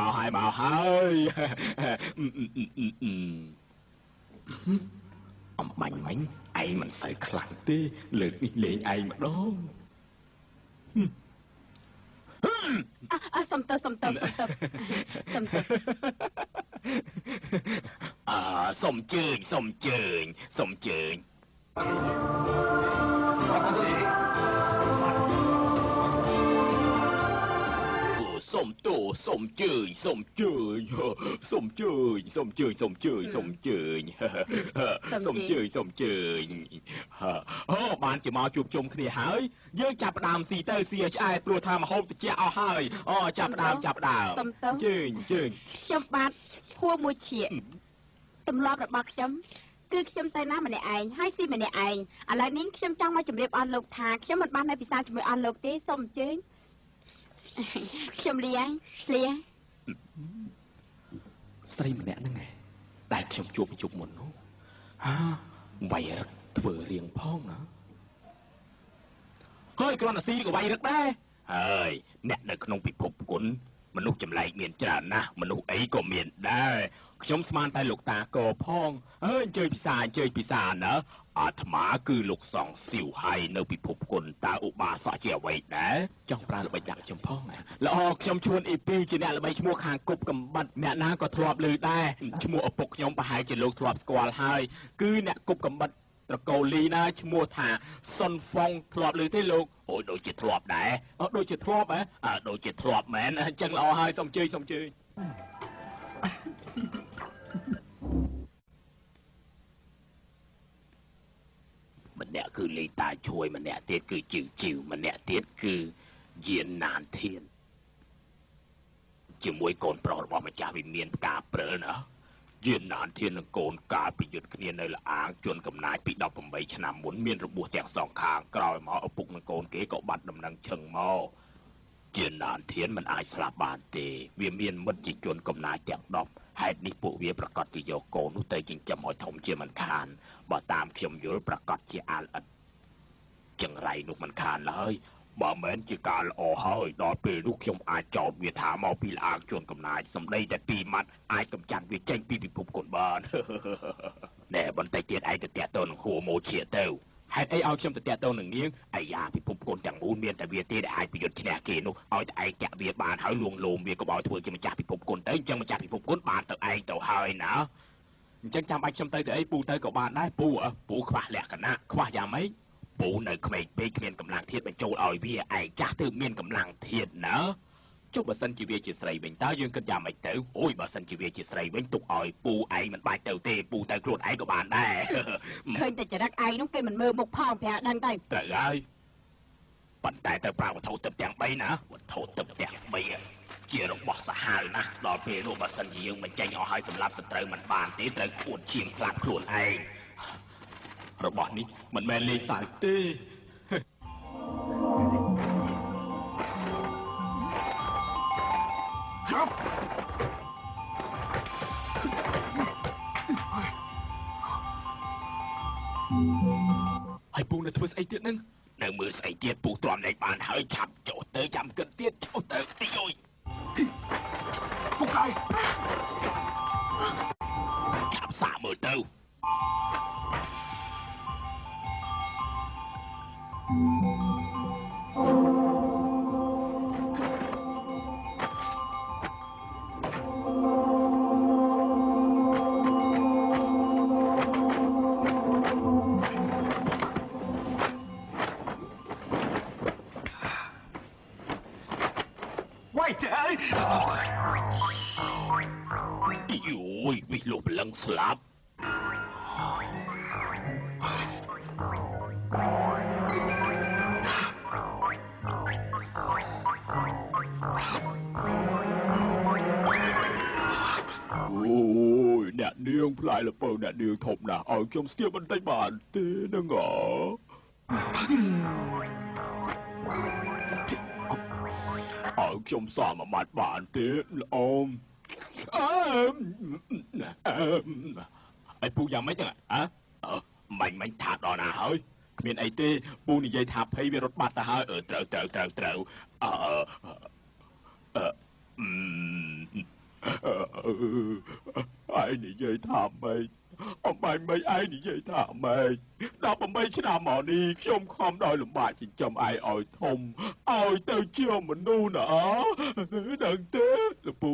អំបាញ់មិញឯងមិនសូវខ្លាំងទេលើកនេះលេងឯងម្ដងសុំទៅសុំជើញសុំជើញអូបានជាមកជួបជុំគ្នាហើយយើងចាប់ផ្ដើមស៊ីទៅស៊ីឲ្យឆ្អែតព្រោះថាមហូបតិចអស់ហើយចាប់ផ្ដើមជើញខ្ញុំបាទហួរមួយឈៀកទម្លាប់របស់ខ្ញុំគឺខ្ញុំទៅណាម្នាក់ឯងហើយស៊ីម្នាក់ឯងឥឡូវនេះខ្ញុំចង់មកជម្រាបអស់លោកថាខ្ញុំមិនបាននៅពិសាជាមួយអស់លោកទេសូមអញ្ជើញខ្ញុំលីស្រីម្នាក់ហ្នឹងដែលខ្ញុំជួបមុននោះវាយរឹកធ្វើរៀងផងណាហើយគ្រាន់តែស៊ីក៏វាយរឹកដែរហើយអ្នកនៅក្នុងពិភពគុណមនុស្សចម្លែកមានច្រើនណាស់មនុស្សអីក៏មានដែរខ្ញុំស្មានតែលោកតាកផងអញ្ជើញពិសាណាអាត្មាគឺលោកសង្ឃសៀវហើយនៅពិភពគុណតើឧបាសកជាអ្វីដែរចង់ប្រើល្បិចដាក់ខ្ញុំផងល្អខ្ញុំឈួនអ៊ីពីជាអ្នកល្បីឈ្មោះខាងគប់កំបិតអ្នកណាក៏ធ្លាប់ឮដែរឈ្មោះឪពុកខ្ញុំប្រហែលជាលោកធ្លាប់ស្គាល់ហើយគឺអ្នកគប់កំបិតត្រកូលលីណាឈ្មោះថាសុនហ្វុងធ្លាប់ឮទេលោកអូយដូចជាធ្លាប់ដែរដូចជាធ្លាប់ដូចជាធ្លាប់មែនអញ្ចឹងល្អហើយសូមជើញម្នាក់គឺលេតាជួយម្នាក់ទៀតគឺជីវម្នាក់ទៀតគឺយានណានធានជាមួយកូនប្រុសរបស់ម្ចាស់វិមានផ្កាព្រិលណាយានណានធាននិងកូនកាលពីយុទ្ធគ្នានៅលអាងជន់កំណាចពី18ឆ្នាំមុនមានរបួសទាំងសងខាងក្រោយមកឪពុកនិងកូនគេក៏បាត់ដំណឹងឈឹងមកយានណានធានមិនអាចស្លាប់បានទេវាមានមិត្តជាជនកំណាចទាំង10ហេតុនេះពួកវាប្រកាសជាយកកូននោះទៅចិញ្ចឹមឲ្យធំជាមិនខានបើតាមខ្ញុំយល់ប្រកាសជាអាលអិតចង្រៃនោះមិនខានឡើយបើមិនជាការល្អហើយដល់ពេលនោះខ្ញុំអាចចោទវាថាមកពីលាងជួនកំណាចសម្ដីតែ2ម៉ាត់អាចកម្ចាត់វាចេញពីពិភពគុណបានណែបន្តិចទៀតឯងទៅតាក់ទងនឹងហួរម៉ូឈៀទៅហេតុអីឲ្យខ្ញុំទៅតាក់ទងនឹងនាងអាយ៉ាពិភពគុណទាំងមូលមានតែវាទេដែលអាចប្រយុទ្ធឈ្នះគេនោះឲ្យតែឯងចាក់វាបានហើយលួងលោមវាក៏បោធ្វើជាម្ចាស់ពិភពគុណទៅអញ្ចឹងម្ចាស់ពិភពគុណបានទៅឯងទៅហើយណាអញ្ចឹងចាំបាច់ខ្ញុំទៅអីពូទៅក៏បានដែរពូខ្វះលក្ខណៈខ្វះយ៉ាងម៉េចពូនៅក្មេងពេកគ្មានកម្លាំងធាតុបញ្ចូលឲ្យវាឯងចាស់ទើបមានកម្លាំងធាតុណាចុះបើសិនជាវាជាស្រីវិញតើយើងគិតយ៉ាងម៉េចទៅអូយបើសិនជាវាជាស្រីវិញទុកឲ្យពូឯងមិនបាច់ទៅទេពូទៅខ្លួនឯងក៏បានដែរឃើញតែចរិតឯងនោះគេមិនមើលមុខផងប្រាដឹងទៅត្រូវហើយប៉ុន្តែទៅប្រើវត្ថុទឹកទាំង3ណាវត្ថុទឹកទាំង3ជារបស់សាហាវណាស់ដល់ពេលនោះបើសិនជាយើងមិនចេញអស់ឲ្យសម្រាប់សត្រូវមិនបានទេត្រូវខួនឈៀងស្លាប់ខ្លួនឯង របស់នេះមិនមែនលេងសើចទេហើយពូនៅធ្វើស្អីទៀតនឹងនៅមើលស្អីទៀតពូទ្រាំលេងបានហើយឆាប់ចុះទៅចាំគិតទៀតចុះទៅទីយយពូកាយចាប់សាមើលទៅយវិលបលឹងស្លាប់អូយអ្នកនាងផ្លាយលពៅអ្នកនាងធំណាស់ឲ្យខ្ញុំស្ទាបបន្តិចបានទេនឹងហ៎ឲ្យខ្ញុំសមមួយម៉ាត់បានទេល្អមអើពូយ៉ាងម៉េចហ្នឹងហ៎មិនថាដល់ណាហើយគ្មានអីទេពូនិយាយថាភ័យវារត់បាត់ទៅហើយត្រូវឯងនិយាយថាម៉េចអំបែងមិនឯងនិយាយថាម៉េច18ឆ្នាំមកនេះខ្ញុំខំដោយលំបាកចិញ្ចឹមឯងឲ្យធំឲ្យទៅជាមនុស្សណាដឹងទេលពូ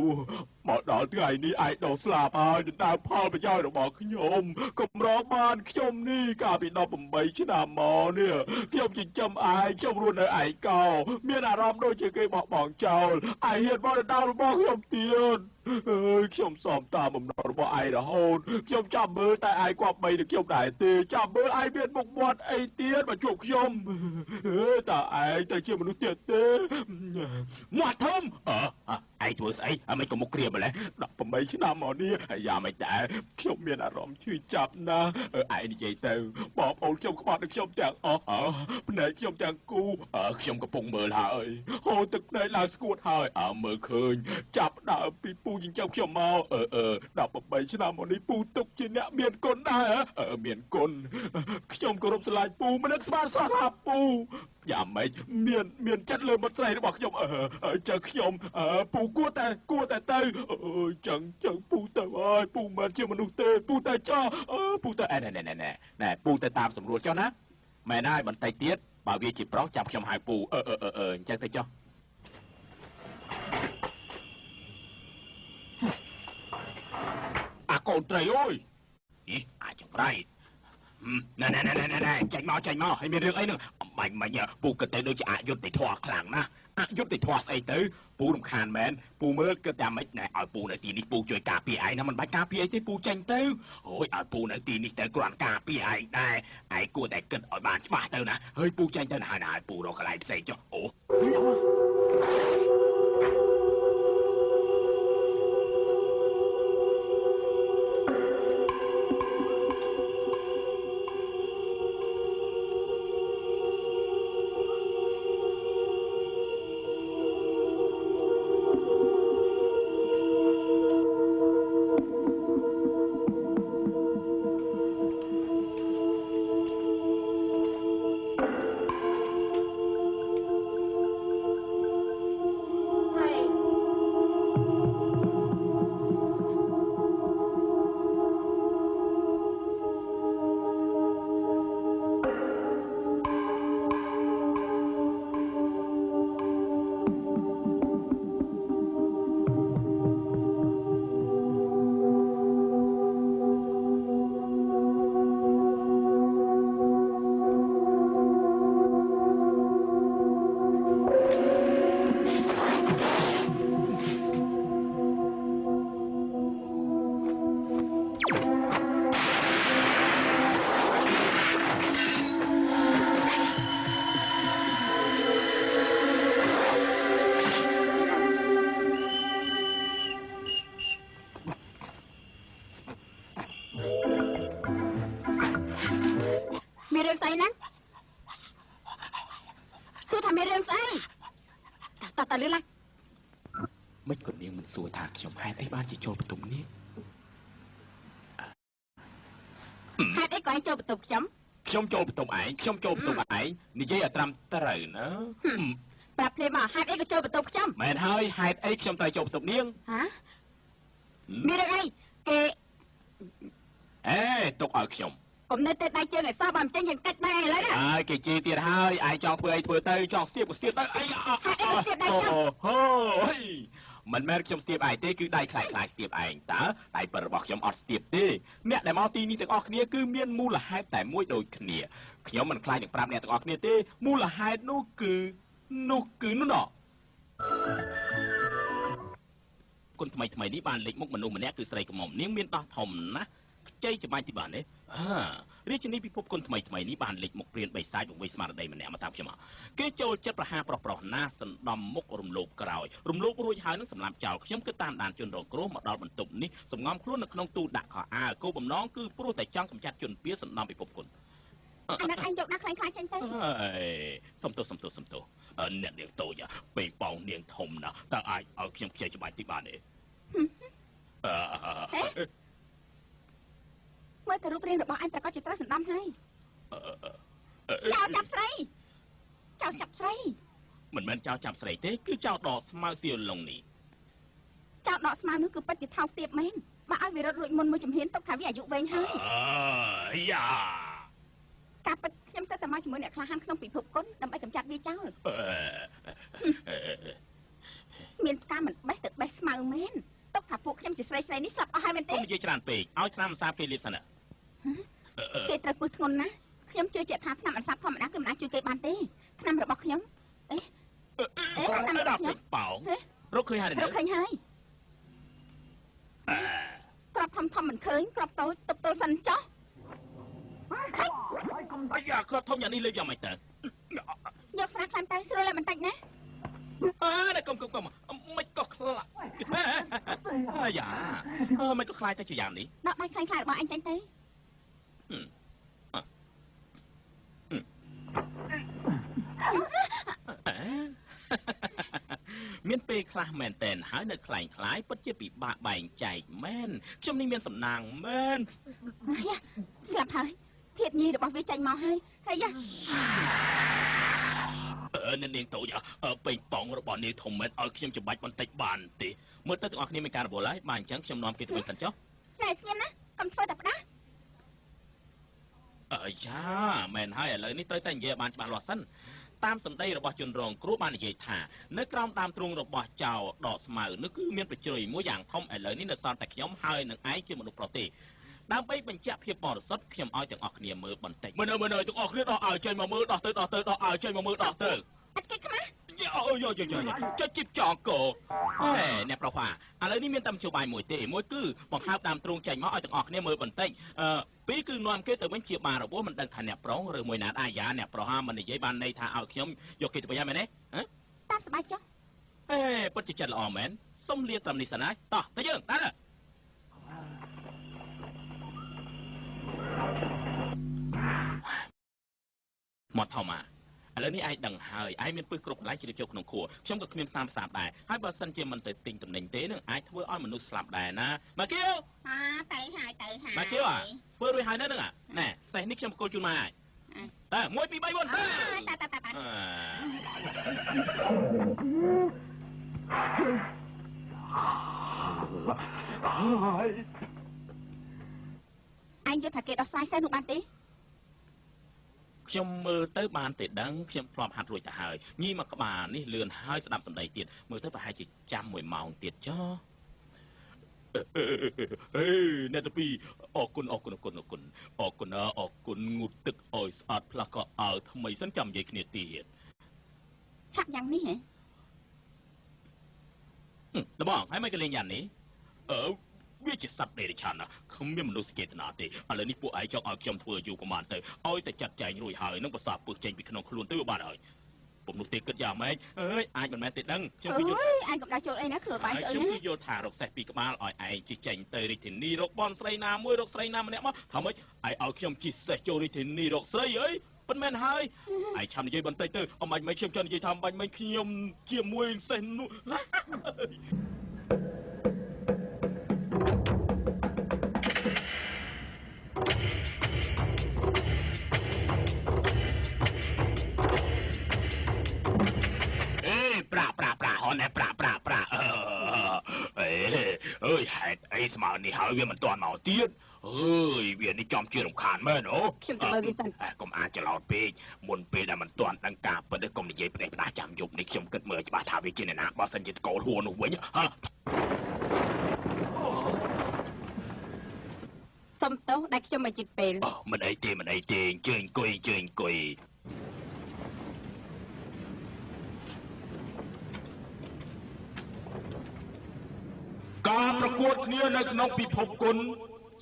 មកដល់ថ្ងៃនេះឯងដោះស្លាប់ហើយដណ្ដើមផលប្រយោជន៍របស់ខ្ញុំកម្របានខ្ញុំនេះកាលពី18ឆ្នាំមកនេះខ្ញុំចិញ្ចឹមឯងខ្ញុំរស់នៅឯកោមានអារម្មណ៍ដូចជាគេបោះបង់ចោលឯងហ៊ានមកដណ្ដើមរបស់ខ្ញុំទៀតខ្ញុំសមតាមបំណងរបស់ឯងរហូតខ្ញុំចាំមើលតែឯងគប្បីនឹងខ្ញុំដែរទេចាំមើលឯងមានមុខមាត់អីទៀតមកជួបខ្ញុំតើឯងទៅជាមនុស្សទៀតទេមាត់ធំឯងធ្វើស្អីមិនក៏មុខក្រៀមម្លេះ18ឆ្នាំមកនេះយ៉ាងមិនដែរខ្ញុំមានអារម្មណ៍ឈឺចាប់ណាស់ឯងនិយាយទៅបងប្អូនខ្ញុំក្បត់នឹងខ្ញុំទាំងអស់ភ្នែកខ្ញុំទាំងគូខ្ញុំកំពុងមើលហើយហូរទឹកភ្នែកឡើងស្គួតហើយមើលឃើញចាប់ដើមពីពូចិញ្ចឹមខ្ញុំមក18ឆ្នាំមកនេះពូទុកជាអ្នកមានគុណដែរមានគុណខ្ញុំគោរពស្រឡាញ់ពូមិននឹកស្មានសោះថាពូយ៉ាងម៉េចមានចិត្តលើមាត់ស្រីរបស់ខ្ញុំចឹងខ្ញុំពូគួរតែទៅចឹងពូទៅហើយពូមិនជាមនុស្សទេពូទៅចោះពូទៅណែពូទៅតាមស្រួលចុះណាមែនហើយបន្តិចទៀតបើវាជាប្រុសចាប់ខ្ញុំហៅពូអញ្ចឹងទៅចុះអាកូនត្រីអើយអាចចង្រៃណែចេញមកហើយមានរឿងអីនឹងអំបញ្ញមិញពូគិតទៅដូចជាអយុត្តិធម៌ខ្លាំងណាស់អយុត្តិធម៌ស្អីទៅពូរំខានមែនពូមើលគិតតែមិនណែឲ្យពូនៅទីនេះពូជួយការពារឯងណាមិនបាច់ការពារអីទេពូចេញទៅអូយឲ្យពូនៅទីនេះទៅគ្រាន់ការពារឯងដែរឯងគួរតែគិតឲ្យបានច្បាស់ទៅណាហើយពូចេញទៅណាហើយពូរកកន្លែងផ្សេងចុះអូ ស្អីណាសួរថាមានរឿងស្អីតើលឺឡាមិនក៏នាងមិនសួរថាខ្ញុំហេតុអីបានជាចូលបន្ទប់នេះហេតុអីក៏ឯងចូលបន្ទប់ខ្ញុំចូលបន្ទប់ឯងខ្ញុំចូលបន្ទប់ឯងនិយាយឲ្យត្រឹមត្រូវណាប្រាប់ភ្លាមមកហេតុអីក៏ចូលបន្ទប់ខ្ញុំមែនហើយហេតុអីខ្ញុំត្រូវចូលបន្ទប់នាងហាមានរឿងអីគេអេទុកឲ្យខ្ញុំកុំនៅទេដៃជើងឲ្យសោះបើមិនចេញយើងកាច់ដែរឥឡូវណាហើយគេជេរទៀតហើយឯងចង់ធ្វើអីធ្វើទៅចង់ស្ទាបក៏ស្ទាបទៅអីអូមិនមែនខ្ញុំស្ទាបឯងទេគឺដៃខ្លាយស្ទាបឯងតើដៃપરរបស់ខ្ញុំអត់ស្ទាបទេអ្នកដែលមកទីនេះទាំងអស់គ្នាគឺមានមូលហេតុតែមួយដូចគ្នាខ្ញុំមិនខ្លាចនឹងប្រាប់អ្នកទាំងអស់គ្នាទេមូលហេតុនោះគឺនោះគុណថ្មីនេះបានលេចមុខមនុស្សម្នាក់គឺស្រីកមុំនាងមានដោះធំណាស់ខ្ចីច្បាច់ទីបានទេរាជិនីពិភពគុណថ្មីនេះបានលេចមុខព្រានបិសាចបង្វេស្មារតីម្នាក់មកតាមខ្ញុំគេចូលចិត្តប្រហារប្រុសណាសណ្ដំមុខរំលោភក្រោយរំលោភរួចហើយនឹងសម្លាប់ចោលខ្ញុំគឺតាមដានជនរងគ្រោះមកដល់បន្ទប់នេះសំងំខ្លួននៅក្នុងទូដាក់ខោអាវគោលបំណងគឺព្រោះតែចង់កម្ចាត់ជនពៀសណ្ដំពិភពគុណអានោះអញយកដាក់ខ្លាំងចេញទៅសំទោសអ្នកនាងតូចពេងប៉ោងនាងធំណាស់តើអាចឲ្យខ្ញុំខ្ចីច្បាច់ទីបានទេមើលទៅរូបរាងរបស់អញប្រកាសជាត្រូវសណ្ដំហើយចៅចាប់ស្រីមិនមែនចៅចាប់ស្រីទេគឺចៅដកស្មៅសៀវឡុងនេះចៅដកស្មៅនោះគឺពិតជាថោកទាបមែនបើឲ្យវារត់រួចមុនមួយជំហានទុកថាវាអាយុវែងហើយយ៉ាការពិតខ្ញុំទៅតែមកជាមួយអ្នកក្លាហានក្នុងពិភពគុណដើម្បីកម្ចាត់វាចោលមានផ្កាមិនបេះទៅបេះស្មៅមែនទុកថាពួកខ្ញុំជាស្រីនេះស្លាប់អស់ហើយមែនទេខ្ញុំនិយាយច្រើនពេកឲ្យឆ្នាំសាបគេលៀបសិនគេត្រូវពឹសធ្ងន់ណាខ្ញុំជឿជាក់ថាឆ្នាំអន្សាប់ធម្មតាគឺមិនអាចជួយគេបានទេឆ្នាំរបស់ខ្ញុំឆ្នាំរបស់ខ្ញុំប៉ោងរកឃើញហើយរកឃើញហើយក្របធំមិនឃើញក្របតូចទប់ទល់សិនចុះអាយ៉ាក្របធំយ៉ាងនេះលើកយ៉ាងម៉េចទៅយកស្រាខ្លាំងទៅស្រួលlạiបន្តិចណានេះកុំមិនក៏ខ្លាចអាយ៉ាមិនក៏ខ្លាចតែជាយ៉ាងនេះដកដៃខ្លាំងរបស់អញចេញទៅមានពេលខ្លះមែនតែនហើយនៅខ្លាយពិតជាពិបាកបែងចែកមែនខ្ញុំនេះមានសំណាងមែនស្លាប់ហើយធាតុញីរបស់វាចាញ់មកហើយយ៉ានាងតូចពេញប៉ងរបស់នាងធំមែនឲ្យខ្ញុំច្បាច់បន្តិចបានទេមើលទៅទាំងអស់គ្នាមានការរវល់ហើយបានអញ្ចឹងខ្ញុំនាំគេទៅវិញសិនចុះណែស្ងៀមណាកុំធ្វើតែផ្ដាស់យ៉ាមែនហើយឥឡូវនេះត្រូវតែនិយាយបានច្បាស់លាស់សិនតាមសម្ដីរបស់ជនរងគ្រោះបាននិយាយថានៅក្រោមដើមទ្រូងរបស់ចៅដកស្មៅនោះគឺមានប្រជ្រុយមួយយ៉ាងធំឥឡូវនេះនៅសល់តែខ្ញុំហើយនឹងឯងជាមនុស្សប្រទេសដើម្បីបញ្ជាក់ភាពបរិសុទ្ធខ្ញុំឲ្យទាំងអស់គ្នាមើលបន្តិចមើលទាំងអស់គ្នាដោះឲ្យចេញមកមើលដោះទៅដោះឲ្យចេញមកមើលដោះទៅអត់គេខ្មាស់យោចុចជីបចងកោអ្នកប្រុសឥឡូវនេះមានតែមធ្យោបាយមួយទេមួយគឺបង្ហើបដើមទ្រូងចេញមកឲ្យទាំងអស់គ្នាមើលបន្តិចពីរគឺនាំគេទៅវិញជាបានរបួសមិនដឹងថាអ្នកប្រុសឬមួយណាអាយ៉ាអ្នកប្រុសមិននិយាយបានន័យថាឲ្យខ្ញុំយកគេទៅវិញហើយមែនទេតាមសប្បាយចុះពិតជាចិត្តល្អមែនសុំលាត្រឹមនេះសិនហើយតោះទៅយើងតើមកថោម៉ាឥឡូវនេះឯងដឹងហើយឯងមានពឹសគ្រប់កន្លែងជ្រាបចូលក្នុងខួរខ្ញុំក៏គ្មានតាមផ្សារដែរហើយបើសិនជាមិនទៅទិញតំណែងទេនឹងអាចធ្វើឲ្យមនុស្សស្លាប់ដែរណាមកគៀវទៅហើយមកគៀវធ្វើរួចហើយនៅហ្នឹងណែសេះនេះខ្ញុំបកគោលជូនមកហើយតើ1 2 3 4ទៅអញយល់ថាគេដោះស្រាយសេះនោះបានទេខ្ញុំមើលទៅបានតែដឹងខ្ញុំធ្លាប់ហាត់រួចទៅហើយញីមកក្បាលនេះលឿនហើយស្ដាប់សម្ដីទៀតមើលទៅប្រហែលជាចាំ1ម៉ោងទៀតចុះអ្នកទី2អរគុណងូតទឹកឲ្យស្អាតផ្លាស់ក៏អើថ្មីសិនចាំនិយាយគ្នាទៀតឆាប់យ៉ាងនេះហ៎ដបងហើយមិនក៏លេងយ៉ាងនេះវាជាសត្វដេរឆានណាគ្មានមនុស្សស្កេតណាទេឥឡូវនេះពួកឯងចង់ឲ្យខ្ញុំធ្វើយូរប្រហែលទៅឲ្យតែចាត់ចែងរួចហើយនឹងប្រសាពឹសចេញពីក្នុងខ្លួនទៅបានហើយ ผมนุติគិតយ៉ាងម៉េចអើយអាចមិនមែនទេដឹងខ្ញុំអើយអញកំដៅចូលអីណាខ្លួនបាយស្អីណាខ្ញុំយល់ថារកសេះពីក្បាលឲ្យឯងជិះចេញទៅរាជធានីរកបនស្រីណាមួយរកស្រីណាម្នាក់មកថាម៉េចឯងឲ្យខ្ញុំជិះសេះចូលរាជធានីរកស្រីអីប៉ុន្មានហើយឯងឆាប់និយាយបន្តិចទៅអមបាញ់មិនខ្ញុំចង់និយាយថាបាញ់មិនខ្ញុំជាមួយសេះនោះប្រាហនឯប្រាអើយហេតុអីស្មើនេះហើយវាមិនទាន់មកទៀតអើយវានេះចំជារំខានមែនអូខ្ញុំទៅមើលវាសិនកុំអាចច្រឡោតពេកមុនពេលដែលមិនទាន់ដឹងការពិតទេកុំនិយាយផ្ដេសផ្ដាសចាំយប់នេះខ្ញុំគិតមើលច្បាស់ថាវាជាអ្នកណាបើសិនជាតកូលហួរនោះវិញសុំទោសដែលខ្ញុំមកជិតពេលមិនអីទេអញ្ជើញអង្គុយការប្រកួតគ្នានៅក្នុងពិភពគុណ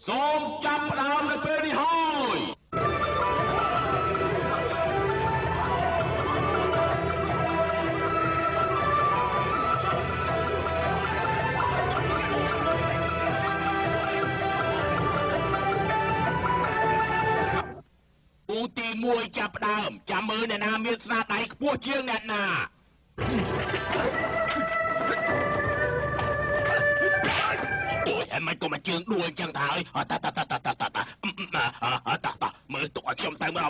សូមចាប់ផ្ដើមនៅពេលនេះហើយឧទី1ចាប់ផ្ដើមចាំមើលអ្នកណាមានស្នាដៃខ្ពស់ជាងអ្នកណាអូយមិនក៏មកជើងដួលចឹងទៅហើយតាមើលទុកឲ្យខ្ញុំទៅមើល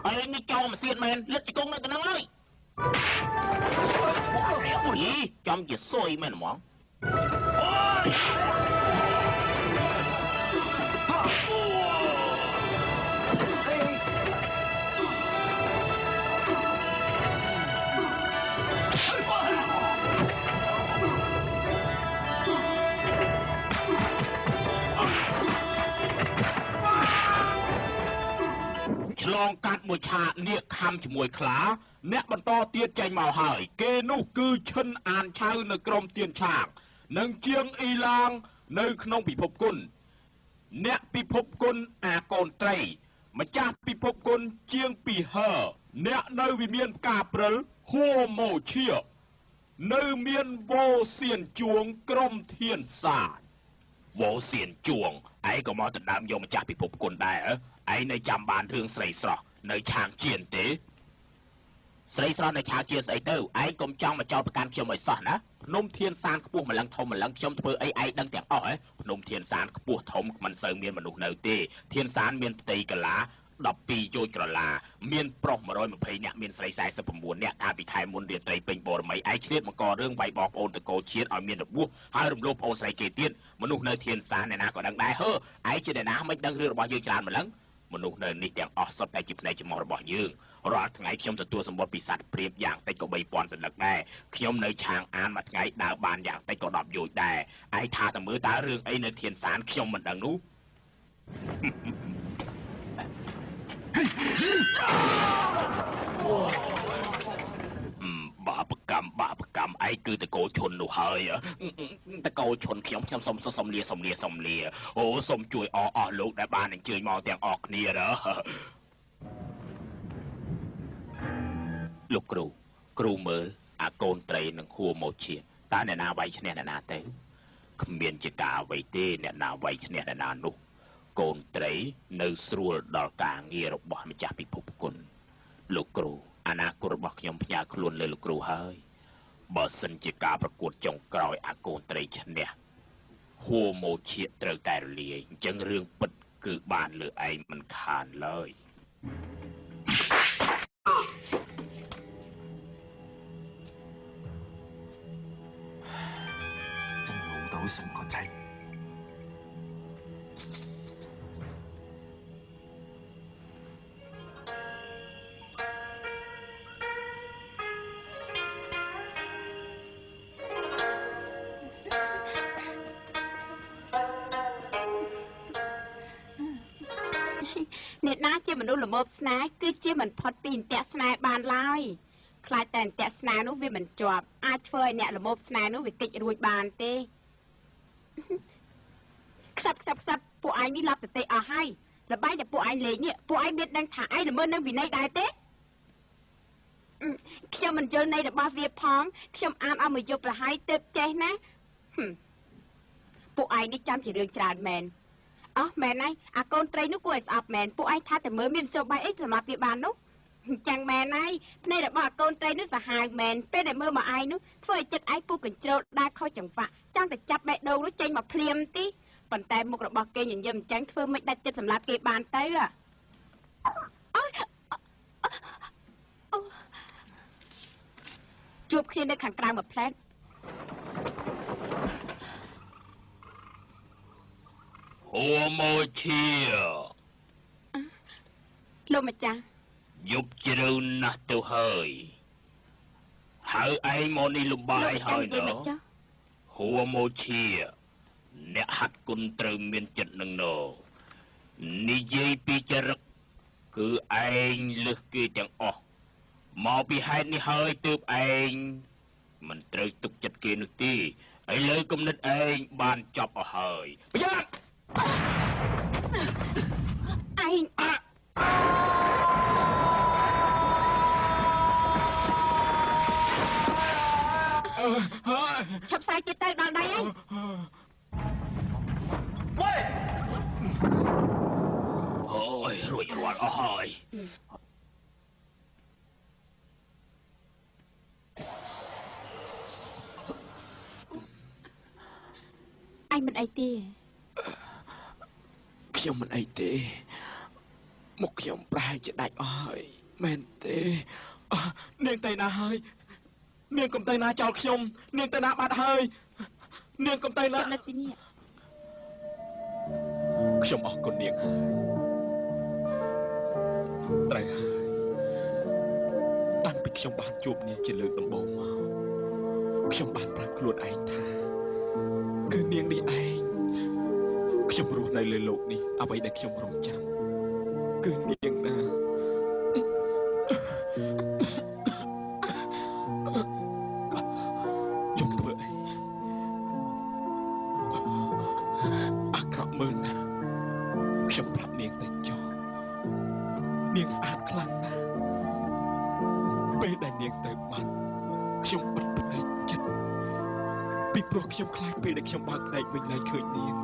អីនេះចោលមកសៀតមែនលឹកជង្គង់នៅក្នុងហើយអូយចំជាសុយមែនហ្មងឆ្លងកាត់មួយឆាកនាគខំជាមួយខ្លាអ្នកបន្តទៀតចេញមកហើយគេនោះគឺឈិនអានឆៅនៅក្រុមទៀនឆាកនិងជាងអ៊ីឡាងនៅក្នុងពិភពគុណអ្នកពិភពគុណអាកូនត្រីម្ចាស់ពិភពគុណជាងពីហឺអ្នកនៅវិមានផ្កាព្រិលហួម៉ូឈៀនៅមានវោសៀនជួងក្រុមធានសាវោសៀនជួងឯងក៏មកដណ្ដើមយកម្ចាស់ពិភពគុណដែរឯងនៅចាំបានរឿងស្រីស្រស់នៅឆាងជៀនទេស្រីស្រស់នៅឆាងជៀនស្អីទៅឯងកុំចង់មកចោទប្រកាន់ខ្ញុំឲ្យសោះណាភ្នំធានសានខ្ពស់ម្លឹងធំម្លឹងខ្ញុំធ្វើអីឯងដឹងទាំងអស់ភ្នំធានសានខ្ពស់ធំមិនសូវមានមនុស្សនៅទេធានសានមានផ្ទៃកាឡា12យោជក្រឡាមានប្រុស120នាក់មានស្រី49នាក់កាលពីខែមុនរាត្រីពេញបរមីឯងឆ្លៀតមកករឿងវាយបងប្អូនតកូលជាតិឲ្យមានរបួសហើយរំលោភប្អូនស្រីគេទៀតមនុស្សនៅធានសានអ្នកណាក៏ដឹងដែរហឺឯងជាអ្នកណាមិនដឹងរឿងរបស់យើងច្រើនម្លឹងមនុស្សនៅនេះទាំងអស់សុទ្ធតែជាផ្នែកចម្បងរបស់យើងរាល់ថ្ងៃខ្ញុំទទួលសម្បត្តិពីសត្វព្រាបយ៉ាងតិចក៏3000សន្លឹកដែរខ្ញុំនៅឆាងអានមួយថ្ងៃដើរបានយ៉ាងតិចក៏10យោជដែរឯងថាតើមើលតើរឿងអីនៅធានសានខ្ញុំមិនដឹងនោះបាបកម្មឯងគឺតកោឈុននោះហើយតកោឈុនខ្ញុំសុំលាអូសុំជួយអស់លោកដែលបានអញ្ជើញមកទាំងអស់គ្នាលោកគ្រូមើលអាកូនត្រីនឹងហួរមកជាតើអ្នកណាវាយឈ្នះអ្នកណាទៅគ្មានជាការអ្វីទេអ្នកណាវាយឈ្នះអ្នកណានោះកូនត្រីនៅស្រួលដល់ការងាររបស់ម្ចាស់ពិភពគុណលោកគ្រូអនាគតរបស់ខ្ញុំផ្ញើខ្លួនលើលោកគ្រូហើយបើសិនជាការប្រកួតចុងក្រោយអាកូនត្រីឈ្នះហួរមកជាត្រូវតែរលាយអញ្ចឹងរឿងពិតគឺបានលើឯងមិនខានឡើយ真老豆信個仔。អ្នកណាជាមនុស្សល្មមស្នេហ៍គឺជាមិនផុតពីអន្ទាក់ស្នេហ៍បានឡើយខ្លាចតែអន្ទាក់ស្នេហ៍នោះវាមិនជាប់អាចធ្វើឲ្យអ្នកល្មមស្នេហ៍នោះវាគេចរួចបានទេខ្សាប់ ពួកឯងនេះឡាប់ទៅទេអស់ហើយល្បែងតែពួកឯងលេងនេះពួកឯងមានដឹងថាឯងល្មើសនឹងវិន័យដែរទេខ្ញុំមិនយល់ន័យរបស់វាផងខ្ញុំអានអស់មួយយប់លហើយទើបចេះណាពួកឯងនេះចាំជារឿងច្រើនមែនអោះមែនហើយអាកូនត្រីនោះគួរឲ្យស្អប់មែនពួកឯងថាតែមើលមានចុះបាយអីសម្រាប់វាបាននោះអញ្ចឹងមែនហើយភ្នែករបស់អាកូនត្រីនោះសាហាវមែនពេលដែលមើលមកឯងនោះធ្វើឲ្យចិត្តឯងពុះកញ្ជ្រោលដើរខុសចង្វាក់ចង់តែចាប់បេះដូងនោះចេញមកភ្លាមទីប៉ុន្តែមុខរបស់គេញញឹមអញ្ចឹងធ្វើមិនដាច់ចិត្តសម្លាប់គេបានទៅជួបគ្នានៅខាងក្រៅមួយផ្លែតអូមកឈៀលោកម្ចាស់យប់ជ្រៅណាស់ទៅហើយហើយឯងមកនេះលំបាយហើយណ៎ហួមកឈៀអ្នកហាត់គុណត្រូវមានចិត្តនឹងណ៎និយាយពីចរិតគឺឯងលើសគេទាំងអស់មកពីហេតុនេះហើយទើបឯងមិនត្រូវទុកចិត្តគេនោះទេឥឡូវគំនិតឯងបានចប់អស់ហើយប្រយ័ត្នឯងឆាប់សាយទៀតទៅដល់ដៃហើយអូយរួចរាល់អស់ហើយឯងមិនអីទេខ្ញុំមិនអីទេមុខខ្ញុំប្រហែលជាដាច់អស់ហើយមែនទេនាងទៅណាហើយនាងកុំទៅណាចោលខ្ញុំនាងទៅណាបាត់ហើយនាងកុំទៅណានៅទីនេះខ្ញុំអរគុណនាងត្រូវហើយតាំងពីខ្ញុំបានជួបនាងជាលើកដំបូងមកខ្ញុំបានប្រាប់ខ្លួនឯងថាគឺនាងនេះឯងខ្ញុំរស់នៅលើโลกនេះអ្វីដែលខ្ញុំរំចាំគឺនាងណាខ្ញុំធ្វើអីអាក្រក់មើលណាខ្ញុំប្រាប់នាងទៅចោលនាងស្អាតខ្លាំងណាស់ពេលដែលនាងទៅបាត់ខ្ញុំបិទភ្នែកចិត្តពីព្រោះខ្ញុំខ្លាចពេលដែលខ្ញុំបើកភ្នែកវិញឡើងឃើញនាង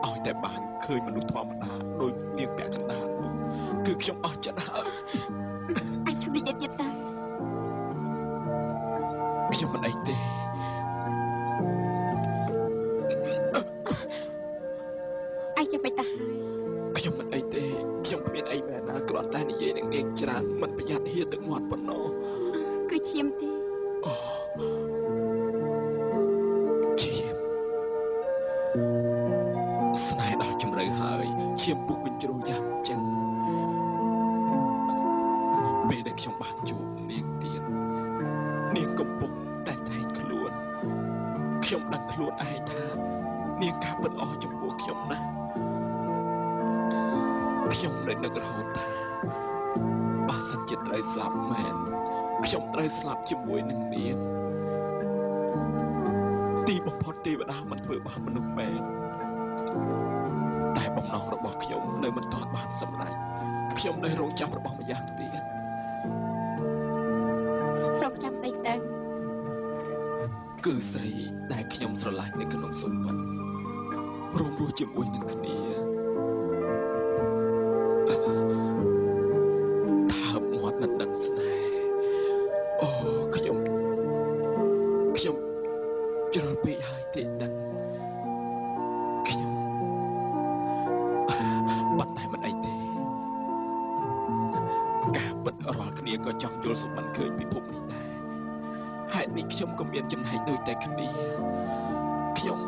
ឲ្យតែបានឃើញមនុស្សធម្មតាដូចនាងពាក់កណ្ដាលនោះគឺខ្ញុំអស់ចិត្តហើយអញជុំនិយាយទៀតតើខ្ញុំមិនអីទេអញចាំបិទតាខ្ញុំមិនអីទេខ្ញុំគ្មានអីមែនណាគ្រាន់តែនិយាយនឹងនាងច្រើនមិនប្រយ័ត្នហៀទឹកមាត់ប៉ុណ្ណោះគឺឈាមទេឈាមស្នេហ៍ដល់ជម្រៅហើយឈាមពុះកញ្ជ្រោលយ៉ាងចឹងពេលដែលខ្ញុំបានជួបនាងទៀតនាងកំពុងតែតែងខ្លួនខ្ញុំដឹងខ្លួនឯងថានាងការពិតអស់ចំពោះខ្ញុំណាស់ខ្ញុំនៅនឹករហូតថាបើសិនជាត្រូវស្លាប់មែនខ្ញុំត្រូវស្លាប់ជាមួយនឹងនាងទីបំផុតទេវតាមិនធ្វើបាបមនុស្សមែនតែបំណងរបស់ខ្ញុំនៅមិនទាន់បានសម្រេចខ្ញុំនៅរងចាំរបស់ម្យ៉ាងទៀតរងចាំស្អីទៅគឺស្រីដែលខ្ញុំស្រឡាញ់នៅក្នុងសម្បត្តិរួមរស់ជាមួយនឹងគ្នាថាបមាត់មិនដឹងស្នេហ៍អូខ្ញុំជ្រុលពេកហើយទេដឹងខ្ញុំបាត់តែមិនអីទេការពិតរាល់គ្នាក៏ចង់យល់សម្បត្តិឃើញពិភពនេះដែរហេតុនេះខ្ញុំក៏មានចំណែកដូចតែគ្នាខ្ញុំ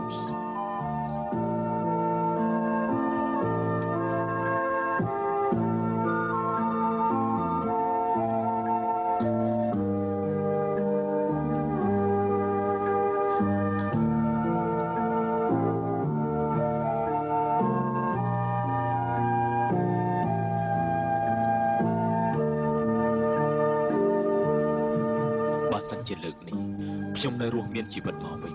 ជាលើកនេះខ្ញុំនៅរស់មានជីវិតមកវិញ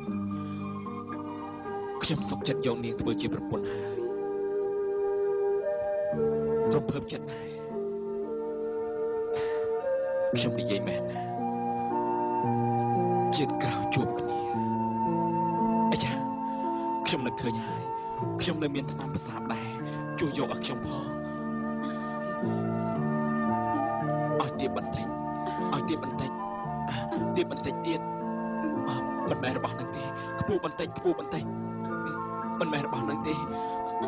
ខ្ញុំសុខចិត្តយកនាងធ្វើជាប្រពន្ធហើយ ខ្ញុំភើបចិត្តដែរខ្ញុំនិយាយមែនណាជាតិក្រោយជួបគ្នាអាចារ្យខ្ញុំនឹកឃើញហើយខ្ញុំនៅមានថ្នាំប្រសាទដែរជួយយកឲ្យខ្ញុំផងឲ្យទៀតបន្តិចទៀតមិនមែនរបស់នឹងទេខ្ពស់បន្តិចមិនមែនរបស់នឹងទេ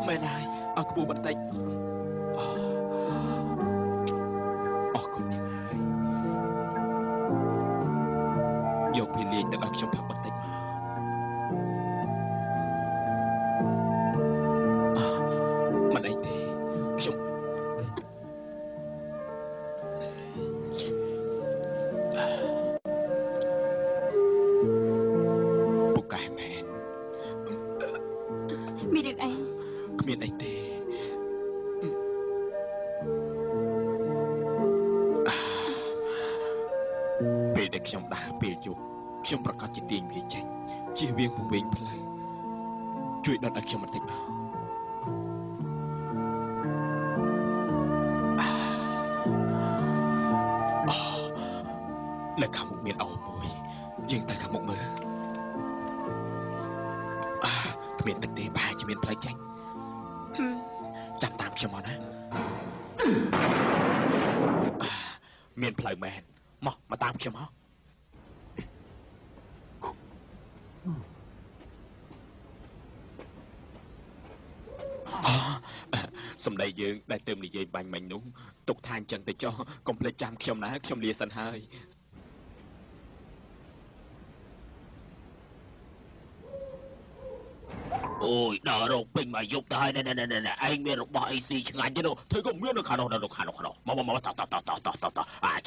មែនហើយឲ្យខ្ពស់បន្តិចអរគុណនាងហើយយកពីលាយទឹកឲ្យខ្ញុំផឹកបន្តិចមកមិនអីទេខ្ញុំពូកែមែនមានរឿងអីគ្មានអីទេពេលដែលខ្ញុំដើរពេលយប់ខ្ញុំប្រកាសជាទាញវាចេញជៀសវាងពង្វេងផ្លូវជួយដុតឲ្យខ្ញុំបន្តិចមកនៅខាងមុខមានអោមួយយើងទៅខាងមុខមើលគ្មានទឹកទេប្រហែលជាមានផ្លូវចេញចាំតាមខ្ញុំមកណាមានផ្លូវមែនមកតាមខ្ញុំមកសម្ដីយើងដែលទើបនិយាយបាញ់មិញនោះទុកថាអញ្ចឹងទៅចុះកុំភ្លេចចាំខ្ញុំណាខ្ញុំលាសិនហើយអូយដល់រោគពេញមកយប់ទៅហើយណែឯងមានរបស់អីស៊ីឆ្ងាញ់ទេនោះធ្វើក៏មាននៅខាងនោះមកត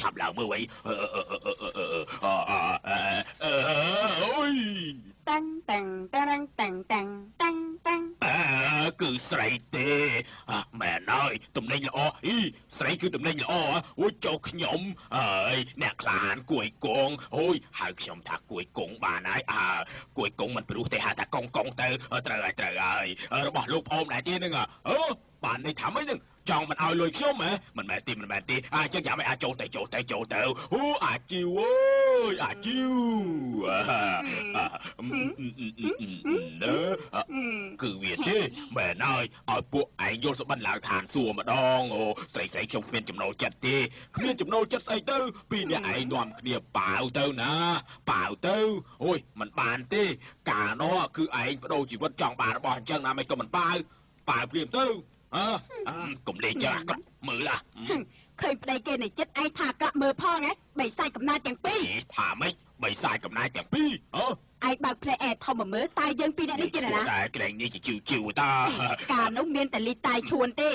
ឆាប់ឡើងមើលវិញអូយតាំងគឺស្រីទេមែនហើយតំណែងល្អស្រីគឺតំណែងល្អអូយចុះខ្ញុំអើយអ្នកខ្លានគួយគងអូយហៅខ្ញុំថាគួយគងបានហើយគួយគងមិនព្រោះទេហៅថាកងទៅត្រូវហើយរបស់លោកប្អូនដែរទេហ្នឹងបានន័យថាម៉េចហ្នឹងចង់មិនឲ្យលុយខ្ញុំហ៎មិនមែនទេអញ្ចឹងយ៉ាងម៉េចចូលទៅអូអាជីវអើយអាជីវគឺវាទេមែនហើយឲ្យពួកឯងយល់សបិនឡើងឋានសួគ៌ម្ដងអូស្រីខ្ញុំគ្មានចំណូលចិត្តទេគ្មានចំណូលចិត្តស្អីទៅពីអ្នកឯងនាំគ្នាប៉ាវទៅណាប៉ាវទៅអូយមិនបានទេកាលនោះគឺឯងបដូរជីវិតចង់បានរបស់អញ្ចឹងណាមិនក៏មិនប៉ាវព្រាមទៅកុំលេងចឹងអាក្រក់មើលឃើញប្តីគេនៅចិត្តឯងថាអាក្រក់មើលផងហ៎បីសាយកំណើតទាំងពីរថាម៉េចបីសាយកំណើតទាំងពីរឯងបើកផ្លែអែធំមកមើលតែយើងពីរនាក់នេះចិត្តណាតែក្រែងនេះជាជឿតាកាលនោះមានតែលីតែឈួនទេ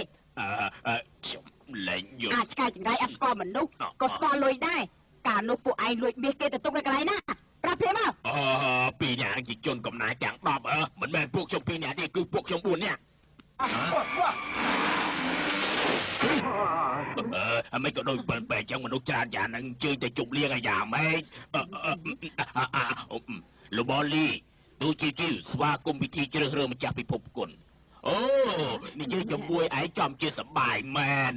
ខ្ញុំលេងយល់ឆ្កែចង្រៃអត់ស្គាល់មនុស្សក៏ស្គាល់លុយដែរកាលនោះពួកឯងលួចមាសគេទៅទុកនៅកន្លែងណាប្រាប់ព្រាមមកពីរនាក់ជាជនកំណាយទាំង10មិនមែនពួកខ្ញុំពីរនាក់ទេគឺពួកខ្ញុំ4នាក់មិនក៏ដូចបើអញ្ចឹងមនុស្សច្រើនយ៉ាងហ្នឹងជើញទៅជប់លៀងអាយ៉ាងម៉េចលោកបូលីទូជីស្វាគមន៍ពិធីជ្រើសរើសម្ចាស់ពិភពគុណអូនិយាយជាមួយឯងចំជាសបាយមែន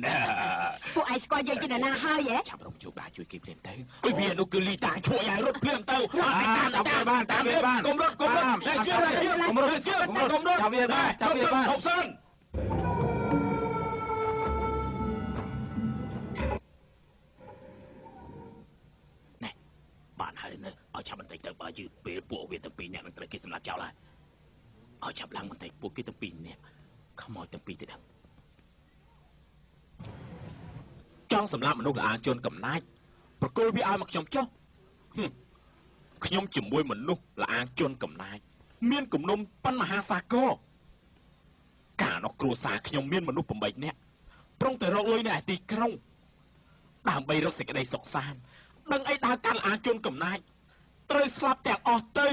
ពួកឯងស្គាល់យើងជាណាហើយហ៎ចាំរំជួបដែរជួយគេព្រាមទៅវានោះគឺលីតាឈួយឲ្យរត់ព្រាមទៅតាមវាបានកុំរត់ចាំវាបានហប់សិនបានហើយនៅឲ្យឆាប់បន្តិចទៅបើយឺតពេលពួកវាទាំងពីរនាក់នឹងត្រូវគេសម្លាប់ចោលហើយឲ្យឆាប់ឡើងបន្តិចពួកគេទាំងពីរនាក់ខ្មោចទាំងពីរទៅដឹងចង់សម្លាប់មនុស្សល្អជនកំណាចប្រគល់វាឲ្យមកខ្ញុំចុះខ្ញុំជាមួយមនុស្សល្អជនកំណាចមានគំនុំប៉ុនមហាសាគរកាលនោះគ្រួសារខ្ញុំមានមនុស្ស8នាក់ប្រុងតែរកលុយនៅឯទីក្រុងដើម្បីរកសេចក្តីសុខសាន្តដឹងអីដើរកាន់ល្អជនកំណាចត្រូវស្លាប់ទាំងអស់ទៅ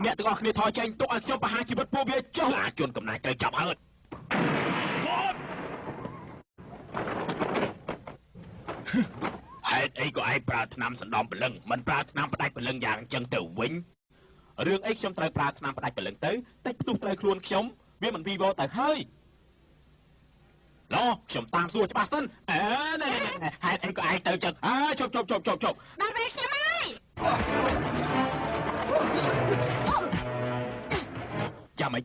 អ្នកទាំងអស់គ្នាថយចេញទុកឲ្យខ្ញុំបហាជីវិតពួកវាចុះល្អជនកំណាចត្រូវចាប់ហើយហេតុអីក៏ឯងប្រើថ្នាំសណ្ដំព្រលឹងមិនប្រើថ្នាំផ្ដាច់ព្រលឹងយ៉ាងអញ្ចឹងទៅវិញរឿងអីខ្ញុំត្រូវប្រើថ្នាំផ្ដាច់ព្រលឹងទៅតិចផ្ទុះត្រូវខ្លួនខ្ញុំវាមិនវីវទៅហើយ ឡោខ្ញុំតាមសួរច្បាស់សិនណែហេតុអីក៏ឯងទៅចឹងជប់ដល់ពេលខ្ញុំហើយ ចាំមិន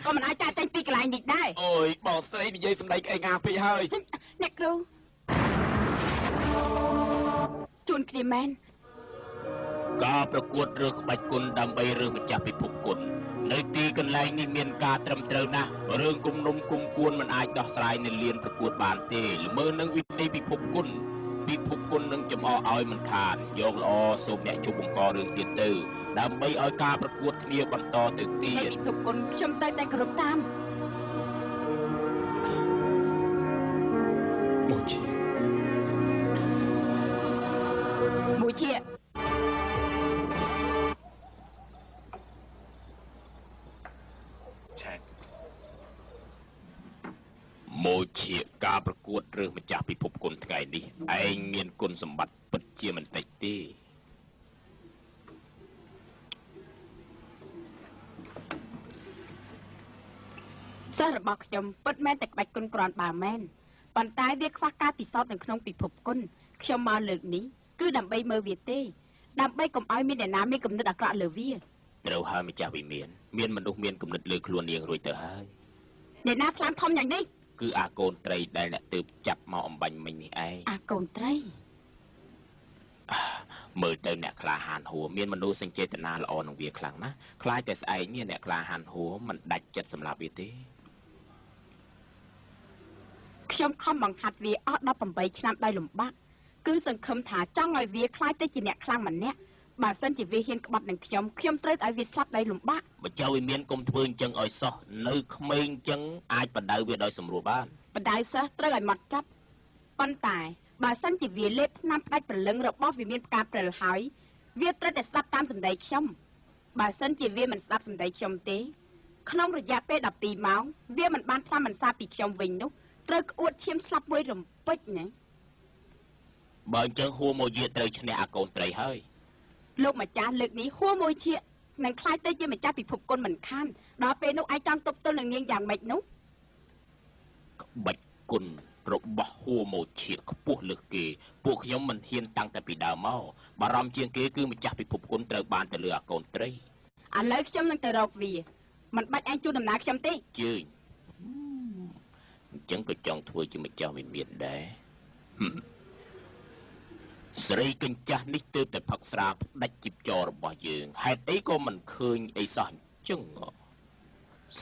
ក៏មិនអាចចាត់ចេញពីកន្លែងនេះដែរអូយបងស្រីនិយាយសម្ដីក្អេងងាពេកហើយអ្នកគ្រូជួនគ្នាមែនការប្រកួតរើសក្បាច់គុណដើម្បីរើសម្ចាស់ពិភពគុណនៅទីកន្លែងនេះមានការត្រឹមត្រូវណាស់រឿងគុំនុំគុំគួនមិនអាចដោះស្រាយនៅលានប្រកួតបានទេល្មើនឹងវិន័យពិភពគុណនឹងចំអកឲ្យមិនខានយកល្អសូមអ្នកជប់បង្ករឿងទៀតទៅដើម្បីឲ្យការប្រកួតគ្នាបន្តទៅទៀតពិភពគុណខ្ញុំតែគ្រប់តាមមួយជាមួយជាការប្រកួតរើសម្ចាស់ពិភពគុណថ្ងៃនេះឯងមានគុណសម្បត្តិពិតជាមិនតិចទេសិស្សរបស់ខ្ញុំពិតមែនតែក្បាច់គុណគ្រាន់បើមែនប៉ុន្តែវាខ្វះការពិសោធន៍នៅក្នុងពិភពគុណខ្ញុំមកលើកនេះគឺដើម្បីមើលវាទេដើម្បីកុំឲ្យមានអ្នកណាមានគំនិតអាក្រក់លើវាត្រូវហើយម្ចាស់វិមានមនុស្សមានគំនិតលើខ្លួននាងរួចទៅហើយអ្នកណាខ្លាំងធំយ៉ាងនេះគឺអាកូនត្រីដែលអ្នកទើបចាប់មកអំបញ្ញមិញនេះឯងអាកូនត្រីមើលទៅអ្នកក្លាហានហួរមានមនុស្សសេចក្ដីចេតនាល្អនឹងវាខ្លាំងណាស់ខ្លាចតែស្អែកនេះអ្នកក្លាហានហួរមិនដាច់ចិត្តសម្លាប់វាទេខ្ញុំខំបង្ហាត់វាអស់18ឆ្នាំដោយលំបាកគឺសង្ឃឹមថាចង់ឲ្យវាខ្លាចទៅជាអ្នកខ្លាំងម្នាក់បើសិនជាវាហ៊ានក្បត់នឹងខ្ញុំត្រូវឲ្យវាស្លាប់ដោយលំបាកបើចៅវាមានកុំធ្វើអញ្ចឹងឲ្យសោះនៅក្មេងអញ្ចឹងអាចបដៅវាដោយសម្រួលបានបដៅសិស្សត្រូវឲ្យម៉ត់ចត់ប៉ុន្តែបើសិនជាវាលេបថ្នាំផ្ដាច់ព្រលឹងរបស់វាមានផ្កាព្រិលហើយវាត្រូវតែស្ដាប់តាមសម្ដីខ្ញុំបើសិនជាវាមិនស្ដាប់សម្ដីខ្ញុំទេក្នុងរយៈពេល12ម៉ោងវាមិនបានថ្លៃមិនសាពីខ្ញុំវិញនោះត្រូវក្អួតឈាមស្លាប់មួយរំពេចណាបើអញ្ចឹងហួរមកយាត្រូវឈ្នះអាកូនត្រីហើយលោកម្ចាស់លើកនេះហួរមួយជានឹងខ្លាចទៅជាម្ចាស់ពិភពគុណមិនខានដល់ពេលនោះអាចចង់ទប់ទល់នឹងនាងយ៉ាងម៉េចនោះក្បាច់គុណរបស់ហួរមកជាខ្ពស់លើសគេពួកខ្ញុំមិនហ៊ានតាំងតែពីដើមមកបារម្ភជាងគេគឺម្ចាស់ពិភពគុណត្រូវបានទៅលើអាកូនត្រីឥឡូវខ្ញុំនឹងទៅរកវាមិនបាច់ឯងជួយដំណើរខ្ញុំទេជើញអញ្ចឹងក៏ចង់ធ្វើជាម្ចាស់វិមានដែរស្រីកញ្ចាស់នេះទើបតែផឹកស្រាផ្ដាច់ជីបចររបស់យើងហេតុអីក៏មិនឃើញអីសោះអញ្ចឹង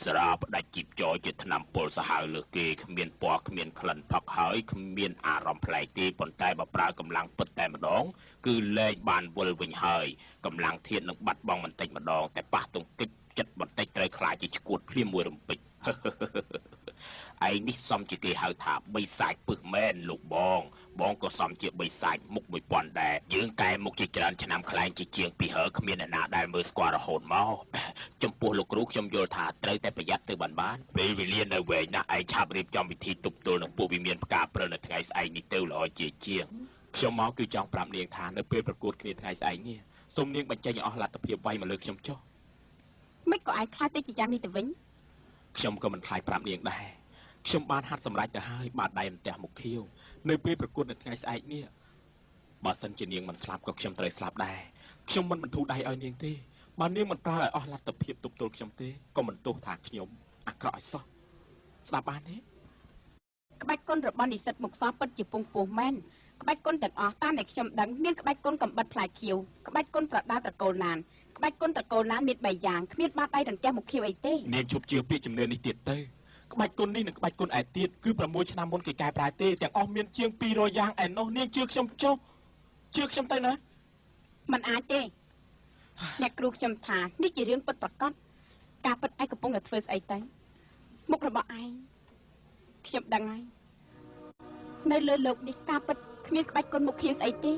ស្រាផ្ដាច់ជីបចរជាថ្នាំពុលសាហាវលើគេគ្មានពណ៌គ្មានក្លិនផឹកហើយគ្មានអារម្មណ៍ប្លែកទេប៉ុន្តែបើប្រើកម្លាំងពិតតែម្ដងគឺលែងបានវិលវិញហើយកម្លាំងធាតុនឹងបាត់បង់បន្តិចម្ដងតែប៉ះទង្គិចចិត្តបន្តិចត្រូវខ្លាចជាឈួតភ្លាមមួយរំពេចឯនេះសមជាគេហៅថាបិសាចពឹសមែនលោកបងក៏សមជាបិសាចមុខ1000ដែរយើងកែមុខជាច្រើនឆ្នាំខ្លែងជាជាងពីហើគ្មានអ្នកណាដែលមើលស្គាល់រហូតមកចំពោះលោកគ្រូខ្ញុំយល់ថាត្រូវតែប្រយ័ត្នទៅបានពេលវេលានៅវែងណាស់ឯងឆាប់រៀបចំពិធីទប់ទល់នឹងពួកវិមានផ្កាព្រិលនៅថ្ងៃស្អែកនេះទៅល្អជាជាងខ្ញុំមកគឺចង់ប្រាប់នាងថានៅពេលប្រកួតគ្នាថ្ងៃស្អែកនេះសូមនាងបញ្ចេញអស់លទ្ធភាពវាយមកលើខ្ញុំចុះមិនក៏ឯងខ្លាចទៅជាយ៉ាងនេះទៅវិញខ្ញុំក៏មិនខ្លាចប្រាប់នាងដែរខ្ញុំបានហាត់សម្រេចទៅហើយបានដៃម្ទះមុខខៀវនៅពេលប្រកួតនៅថ្ងៃស្អែកនេះបើសិនជានាងមិនស្លាប់ក៏ខ្ញុំត្រូវស្លាប់ដែរខ្ញុំមិនបន្ធូរដៃឲ្យនាងទេបើនាងមិនប្រើឲ្យអស់លទ្ធភាពទប់ទល់ខ្ញុំទេក៏មិនទោសថាខ្ញុំអាក្រក់ឲ្យសោះស្ដាប់បានទេក្បាច់គុណរបស់និស្សិតមុខសពិតជាពងពោះមែនក្បាច់គុណទាំងអស់តាមដែលខ្ញុំដឹងមានក្បាច់គុណកំបិតផ្លែខៀវក្បាច់គុណប្រដាល់ត្រកូលណានក្បាច់គុណត្រកូលណានមាន3យ៉ាងគ្មានបាតដៃរន្ទះមុខខៀវអីទេនាងជប់ជឿពាក្យជំនឿនេះទៀតទៅក្បាច់គុណនេះនិងក្បាច់គុណឯទៀតគឺ6ឆ្នាំមុនគេកែប្រែទេទាំងអស់មានជាង200យ៉ាងឯនោះនាងជឿខ្ញុំចុះជឿខ្ញុំទៅណាមិនអាចទេអ្នកគ្រូខ្ញុំថានេះជារឿងពិតប្រាកដការពិតឯងកំពុងតែធ្វើស្អីទៅមុខរបស់ឯងខ្ញុំដឹងហើយនៅលើលោកនេះការពិតគ្មានក្បាច់គុណមុខខៀវស្អីទេ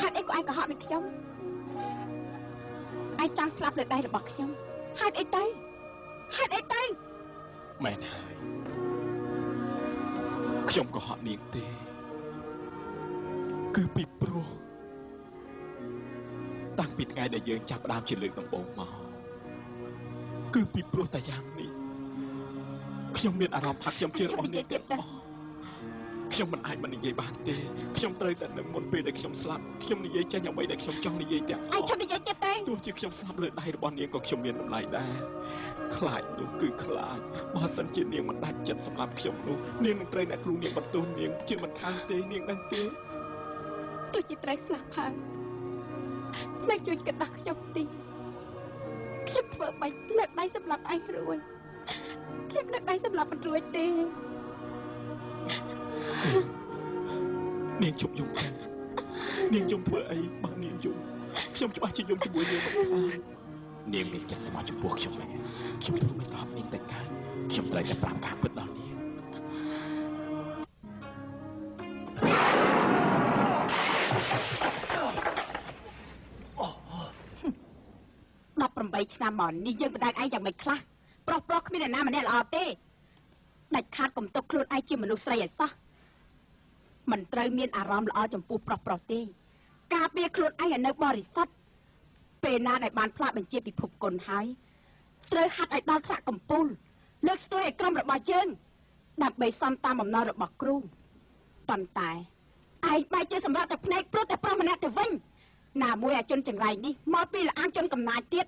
ហេតុអីក៏ឯងកុហកនឹងខ្ញុំឯងចង់ស្លាប់លើដៃរបស់ខ្ញុំហេតុអីទៅមែនហើយខ្ញុំកុហកនាងទេគឺពីព្រោះតាំងពីថ្ងៃដែលយើងចាប់ផ្ដើមជាលើកដំបូងមកគឺពីព្រោះតែយ៉ាងនេះខ្ញុំមានអារម្មណ៍ថាខ្ញុំជឿរបស់នាងទៀតខ្ញុំមិនអាចមិននិយាយបានទេខ្ញុំត្រូវតែនៅមុនពេលដែលខ្ញុំស្លាប់ខ្ញុំនិយាយចេញអ្វីដែលខ្ញុំចង់និយាយទាំងអស់ឯងឈប់និយាយទៀតទេទោះជាខ្ញុំស្លាប់លើដៃរបស់នាងក៏ខ្ញុំមានតម្លៃដែរខ្លាចនោះគឺខ្លាចបើសិនជានាងមិនដាច់ចិត្តសម្រាប់ខ្ញុំនោះនាងនឹងត្រូវអ្នកគ្រូនាងបន្ទោសនាងជាមិនខានទេនាងដឹងទេទោះជាត្រូវស្លាប់ហើយស្នេហ៍ជួយគិតដល់ខ្ញុំទីខ្ញុំធ្វើបាច់លើកដៃសម្រាប់ឯងរួចខ្ញុំលើកដៃសម្រាប់មិនរួចទេនាងជប់យំខាងនាងយំធ្វើអីបើនាងយំខ្ញុំច្បាស់ជាយំជាមួយនាងមិនខាននាងមានចិត្តស្មោះចំពោះខ្ញុំមែនខ្ញុំទោះមិនតបនាងតែកាយខ្ញុំត្រូវតែប្រាប់ការពិតដល់នាង18ឆ្នាំមកនេះយើងបដៅឯងយ៉ាងម៉េចខ្លះប្រុសគ្មានអ្នកណាម្នាក់ល្អទេដាច់ខាតកុំទុកខ្លួនឯងជាមនុស្សស្រីឲ្យសោះមិនត្រូវមានអារម្មណ៍ល្អចំពោះប្រុសទេការពារខ្លួនឯងឲ្យនៅបរិសុទ្ធពេលណាដែលបានផ្លាស់បញ្ជាពិភពគុណហើយត្រូវហាត់ឲ្យដល់ថ្នាក់កំពូលលើកស្ទួយឲ្យក្រុមរបស់យើងដើម្បីសំតាមបំណងរបស់គ្រូប៉ុន្តែឯងបែរជាសម្រាប់តែភ្នែកព្រោះតែប្រុសម្នាក់ទៅវិញណាមួយអាជនចង្រៃនេះមកពីលអាងជនកំណាចទៀត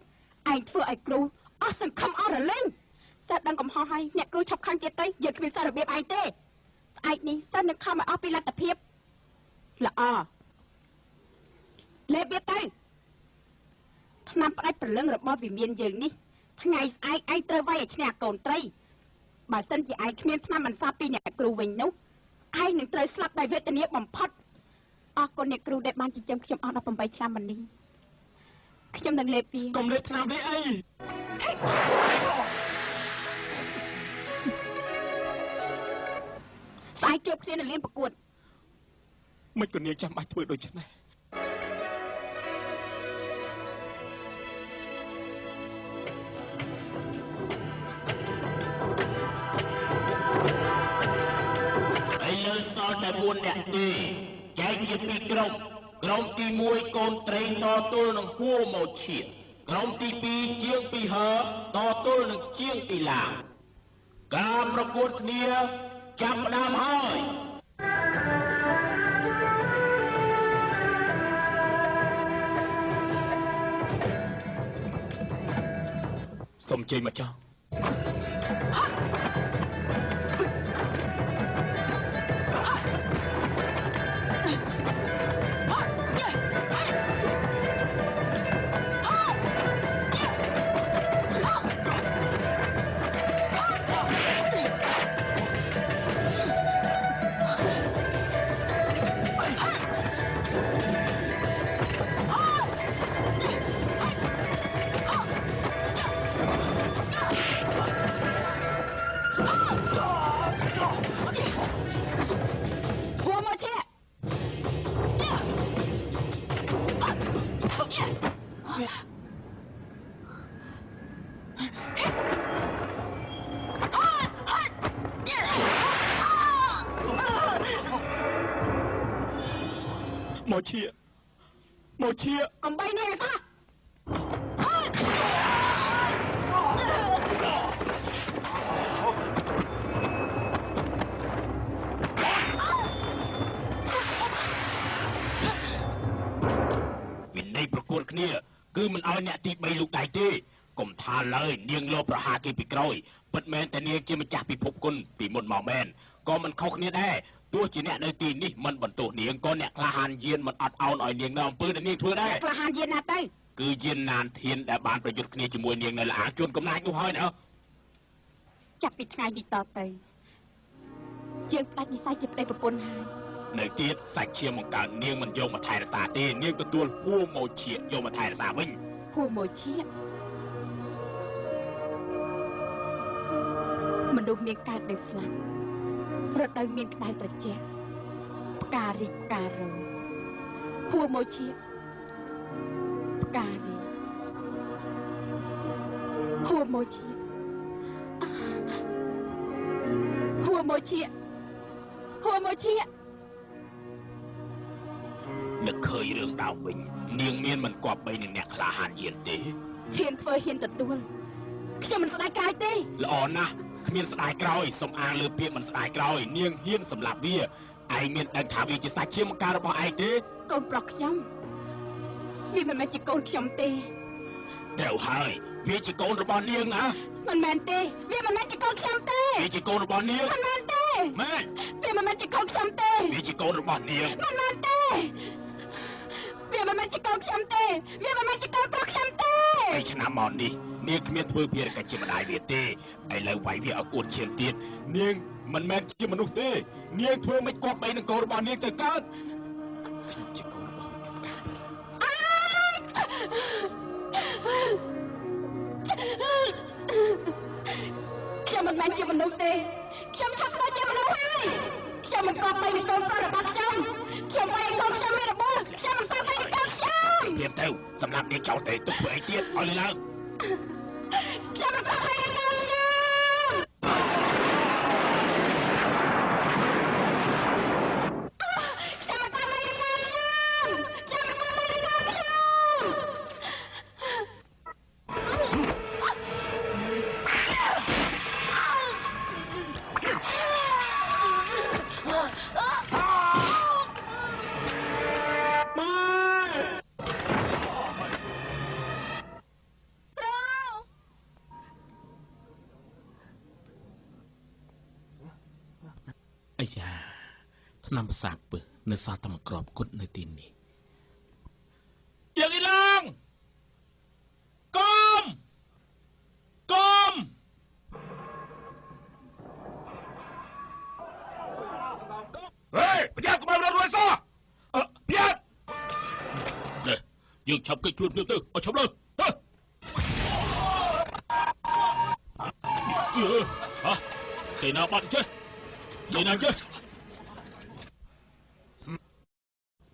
ឯងធ្វើឲ្យគ្រូអស់សង្ឃឹមអស់រលែងតែដឹងកំហុសហើយអ្នកគ្រូឈប់ខាងទៀតទៅយើងគ្មានសាររបៀបឯងទេស្អែកនេះសិននឹងខំឲ្យអស់ពីលទ្ធភាពល្អលេបវាទៅឆ្នាំផ្ដាច់ព្រលឹងរបស់វិមានយើងនេះថ្ងៃស្អែកឯងត្រូវវាយឲ្យឈ្នះកូនត្រីបើសិនជាឯងគ្មានឆ្នាំបន្សាពីអ្នកគ្រូវិញនោះឯងនឹងត្រូវស្លាប់ដោយវេទនាបំផុតអរគុណអ្នកគ្រូដែលបានចិញ្ចឹមខ្ញុំអស់18ឆ្នាំមកនេះខ្ញុំនឹងលេបវាកុំលេបឆ្នាំនេះអីស្អែកជួបគ្នានៅលានប្រកួតមិនក៏នាងចាំបាច់ធ្វើដូច្នេះឥឡូវសល់តែ4នាក់ទេចែកជា2ក្រុមក្រុមទី1កូនត្រីតទល់នឹងហួរមកឈៀតក្រុមទី2ជាងពីហើតទល់នឹងជាងទីឡាងការប្រកួតគ្នាចាប់ផ្ដើមហើយសូមជ័យមកចោះមកឈៀកំបីនេះថាវិន័យប្រកួតគ្នាគឺមិនឲ្យអ្នកទី3លូកដៃទេកុំថាឡើយនាងលោប្រហាគេពីក្រោយពិតមែនតែនាងជាម្ចាស់ពិភពគុណពីមុនមកមែនក៏មិនខុសគ្នាដែរទោះជាអ្នកនៅទីនេះមិនបន្ទោសនាងក៏អ្នកក្លាហានយានមិនអត់ឱនឲ្យនាងនៅអំពើដែលនាងធ្វើដែរក្លាហានយានណាទៅគឺយានណានធានដែលបានប្រយុទ្ធគ្នាជាមួយនាងនៅលអាងជួនកំណាចនោះហើយណាចាប់ពីថ្ងៃនេះតទៅយើងផ្ដាច់និស័យជាប្តីប្រពន្ធហើយនៅទៀតសាច់ឈាមបង្កើតនាងមិនយកមកថែរក្សាទេនាងទទួលហួរមកឈៀកយកមកថែរក្សាវិញហួរមកឈៀកមនុស្សមានកើតនៅស្លាប់រដូវមានក្តៅត្រជាក់ផ្ការីកផ្ការោ ហួមកជាផ្កានេះហួមកជាហួមកជាហួមកជានឹកឃើញរឿងដើមវិញនាងមានមិនគប្បីនឹងអ្នកក្លាហានយានទេហ៊ានធ្វើហ៊ានទទួលខ្ញុំមិនស្ដាយក្រោយទេល្អណាស់គ្មានស្ដាយក្រោយសូមអាងលើពាក្យមិនស្ដាយក្រោយនាងហ៊ានសម្លាប់វាឯងមានដឹងថាវាជាសាច់ឈាមបង្ការរបស់ឯងទេកូនប្រុសខ្ញុំវាមិនមែនជាកូនខ្ញុំទេត្រូវហើយវាជាកូនរបស់នាងណាមិនមែនទេវាមិនមែនជាកូនខ្ញុំទេវាជាកូនរបស់នាងមិនមែនទេមែនវាមិនមែនជាកូនខ្ញុំទេវាជាកូនរបស់នាងមិនមែនទេវាមិនមែនជាកូនខ្ញុំទេវាមិនមែនជាកូនប្រុសខ្ញុំទេឯឆ្នាំមកនេះនាងគ្មានធ្វើភារកិច្ចជាម្ដាយវាទេឥឡូវវាយវាឲ្យអួតឈាមទៀតនាងមិនមែនជាមនុស្សទេនាងធ្វើមិនគប្បីនឹងកូនរបស់នាងទៅកើតខ្ញុំជាកូនរបស់ខ្ញុំមិនមែនជាមនុស្សទេខ្ញុំឆាប់ធ្វើជាមនុស្សហើយខ្ញុំមិនគប្បីនឹងកូនប្រុសរបស់ខ្ញុំវាយកូនខ្ញុំមានរបួសខ្ញុំមិនស្គាល់នឹងកូនខ្ញុំព្រាបទៅសម្រាប់នាងចោលទេទុកធ្វើអីទៀតឲ្យឡើងខ្ញុំមិនគប្បីនឹងកូនខ្ញុំអាយ៉ាឆ្នាំប្រសាទពឹសនៅសល់តែមួយគ្រាប់គត់នៅទីនេះយើងអីឡើងកុំហេប្រយ័ត្នកុំឲ្យរត់រួចសោះប្រយ័ត្ននេះយើងឆាប់គេខ្លួនគ្នាទៅឲ្យឈប់លើទេណាបាត់ចេះទេណាចេះ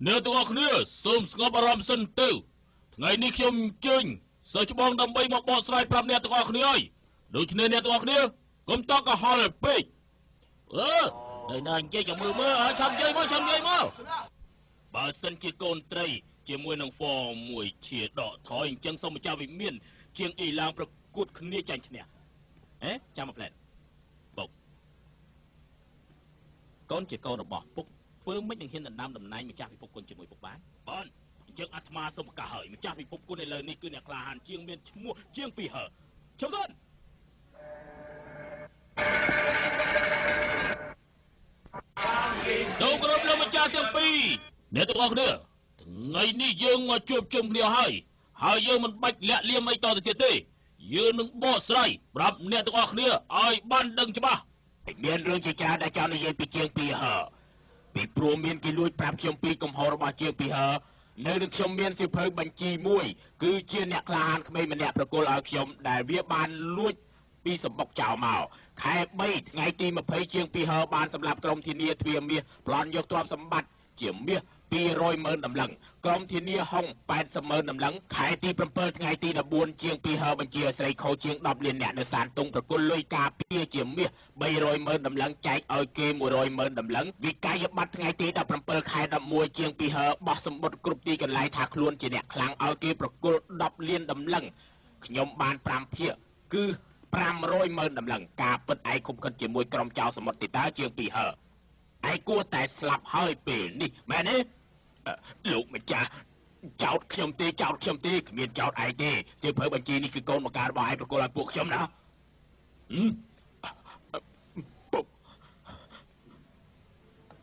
អ្នកទាំងអស់គ្នាសូមស្ងប់អារម្មណ៍សិនទៅថ្ងៃនេះខ្ញុំអញ្ជើញសិស្សច្បងដើម្បីមកបកស្រាយប្រាប់អ្នកទាំងអស់គ្នាហើយដូច្នេះអ្នកទាំងអស់គ្នាកុំតក់កុហលពេកនៅណាអញ្ជើញចាំមើលឆាប់និយាយមកបើសិនជាកូនត្រីជាមួយនឹងហ្វមួយជាដកថយអញ្ចឹងសូមម្ចាស់វិមានជាងអ៊ីឡាងប្រកួតគ្នាចាញ់ឈ្នះចាំមកផ្លែតបុកកូនជាកូនរបស់ពុកធ្វើមិននឹងហ៊ានដណ្ដើមតំណែងម្ចាស់ពិភពគុណជាមួយពុកបានបងអញ្ចឹងអាត្មាសូមប្រកាសហើយម្ចាស់ពិភពគុណឥឡូវនេះគឺអ្នកក្លាហានជាងមានឈ្មោះជាងពីហឺជុំទៅសូមគោរពលោកម្ចាស់ទាំងពីរអ្នកទាំងអស់គ្នាថ្ងៃនេះយើងមកជួបជុំគ្នាហើយយើងមិនបាច់លាក់លៀមអីតទៅទៀតទេយើងនឹងបកស្រាយប្រាប់អ្នកទាំងអស់គ្នាឲ្យបានដឹងច្បាស់មានរឿងជាច្រើនដែលចង់និយាយពីជាងពីហឺពីព្រោះមានគេលួចប្រាប់ខ្ញុំពីកំហុសរបស់ជាងពីហឺនៅនឹងខ្ញុំមានសៀវភៅបញ្ជីមួយគឺជាអ្នកក្លាហានក្មេងម្នាក់ប្រគល់ឲ្យខ្ញុំដែលវាបានលួចពីសម្បុកចោលមកខែ3ថ្ងៃទី20ជាងពីហឺបានសម្រាប់ក្រុមធានាទ្វារមាសប្លន់យកទ្រព្យសម្បត្តិជាមាស200,000តម្លឹងក្រុមធានាហុង80,000តម្លឹងខែទី7ថ្ងៃទី14ជាងពីហឺបញ្ជាស្រីខូជាង10លានអ្នកនៅសានតុងប្រគល់លុយការពារជាមាស300,000តម្លឹងចែកឲ្យគេ100,000តម្លឹងវិក័យប័ត្រថ្ងៃទី17ខែ11ជាងពីហឺបោះសម្បត្តិគ្រប់ទីកន្លែងថាខ្លួនជាអ្នកខ្លាំងឲ្យគេប្រគល់10លានតម្លឹងខ្ញុំបាន5ភាគគឺ500,000តម្លឹងការពិតឯកគុំកិនជាមួយក្រុមចៅសមុទ្រទីតើជាងពីហឺឯគួរតែស្លាប់ហើយពេលនេះមែនទេលោកម្ចាស់ចោតខ្ញុំទេគ្មានចោតឯងទេសៀវភៅបញ្ជីនេះគឺកូនបង្ការរបស់ឯងប្រគល់ឲ្យពួកខ្ញុំណាពុក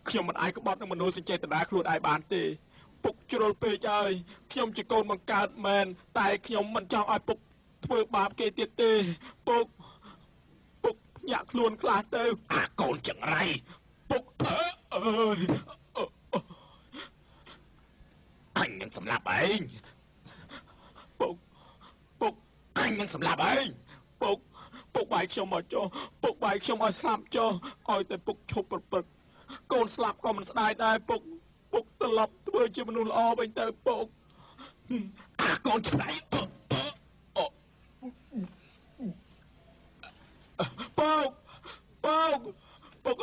ខ្ញុំមិនអាចក្បត់នឹងមនោសញ្ចេតនាខ្លួនឯងបានទេពុកជ្រុលពេកហើយខ្ញុំជាកូនបង្កើតមែនតែខ្ញុំមិនចង់ឲ្យពុកធ្វើបាបគេទៀតទេពុកញាក់ខ្លួនខ្លះទៅអាកូនចង្រៃពុកអើយអញនឹងសម្លាប់ឯងពុកអញនឹងសម្លាប់ឯងពុកបាយខ្ញុំមកចុះពុកបាយខ្ញុំឲ្យស្លាប់ចុះឲ្យតែពុកឈប់ប្រព្រឹត្តកូនស្លាប់ក៏មិនស្ដាយដែរពុក ពុកត្រឡប់ធ្វើជាមនុស្សល្អវិញទៅពុកអាកូនឆ្នៃពុក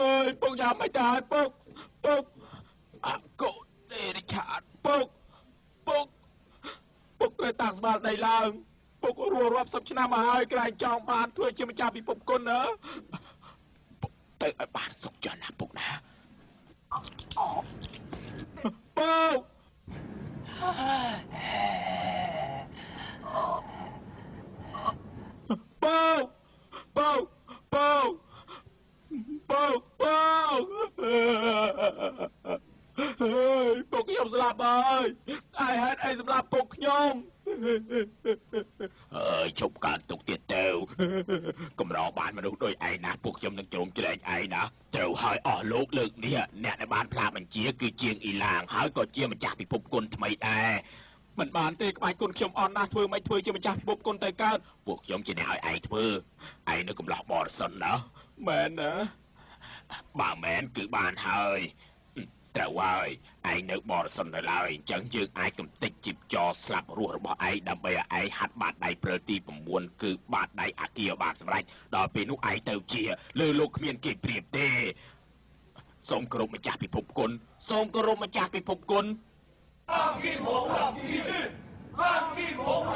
អើយពុកយ៉ាមិនដែរពុកអាកូនទេរិឆាតពុកត្រូវតាំងស្មារតីឡើងពុករស់រាប់សិបឆ្នាំមកហើយក្រែងចង់បានធ្វើជាម្ចាស់ពិភពគុណណាពុកទៅឲ្យបានសុខចុះណាពុកណាពុកពុកខ្ញុំស្លាប់ហើយអាយហេតុអីសម្រាប់ពុកខ្ញុំអើយជប់កើតទុកទៀតទៅកម្របានមនុស្សដូចឯងណាពួកខ្ញុំនឹងជ្រោមជ្រែងឯងណាត្រូវហើយអស់លោកលើកនេះអ្នកដែលបានផ្លាកបញ្ជាគឺជាងអ៊ីឡាងហើយក៏ជាម្ចាស់ពិភពគុណថ្មីដែរមិនបានទេក្បាច់គុណខ្ញុំអន់ណាស់ធ្វើមិនធ្វើជាម្ចាស់ពិភពគុណទៅកើតពួកខ្ញុំជាអ្នកឲ្យឯងធ្វើឯងនៅកំឡោះបរិសុទ្ធណាមែនណាបើមែនគឺបានហើយត្រូវហើយឯងនៅបរិសុទ្ធនៅឡើយអញ្ចឹងយើងអាចកំទេចជីបចរស្លាប់រស់របស់ឯងដើម្បីឲ្យឯងហាត់បាតដៃព្រិលទី9គឺបាតដៃអាគារបានសម្រេចដល់ពេលនោះឯងទៅជាលើលោកគ្មានគេប្រៀបទេសូមគោរពម្ចាស់ពិភពគុណសូមគោរពម្ចាស់ពិភពគុណ抗议谋党体制抗议谋党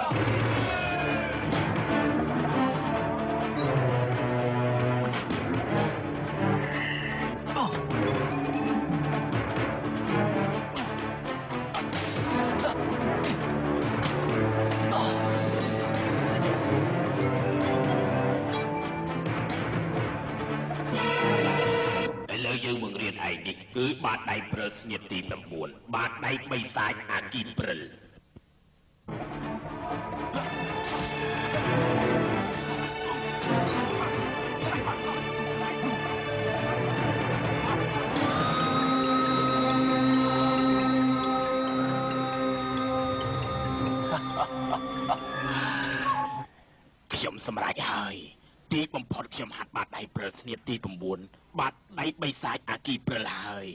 យើងបង្រៀនឯងនេះគឺបាតដៃព្រិលស្នៀតទី9បាតដៃបីសាច់អាគីព្រិលខ្ញុំសម្រេចហើយទីបំផុតខ្ញុំហាត់បាតដៃព្រិលស្នៀតទី9បាតដៃបីសាច់អាគីព្រិលហើយ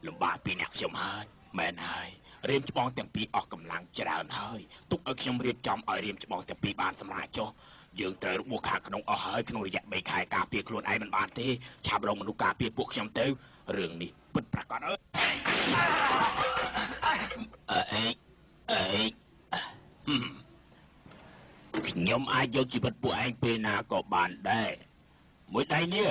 លំបាកពីអ្នកខ្ញុំហើយមែនហើយរៀមច្បងទាំងពីរអស់កម្លាំងច្រើនហើយទុកឲ្យខ្ញុំរៀបចំឲ្យរៀមច្បងទាំងពីរបានសម្រេចចុះយើងត្រូវរបួសខាងក្នុងអស់ហើយក្នុងរយៈ3ខែការពារខ្លួនឯងមិនបានទេឆាប់រងមនុស្សការពារពួកខ្ញុំទៅរឿងនេះពិតប្រាកដខ្ញុំអាចយកជីវិតពួកឯងពេលណាក៏បានដែរមួយដៃនេះ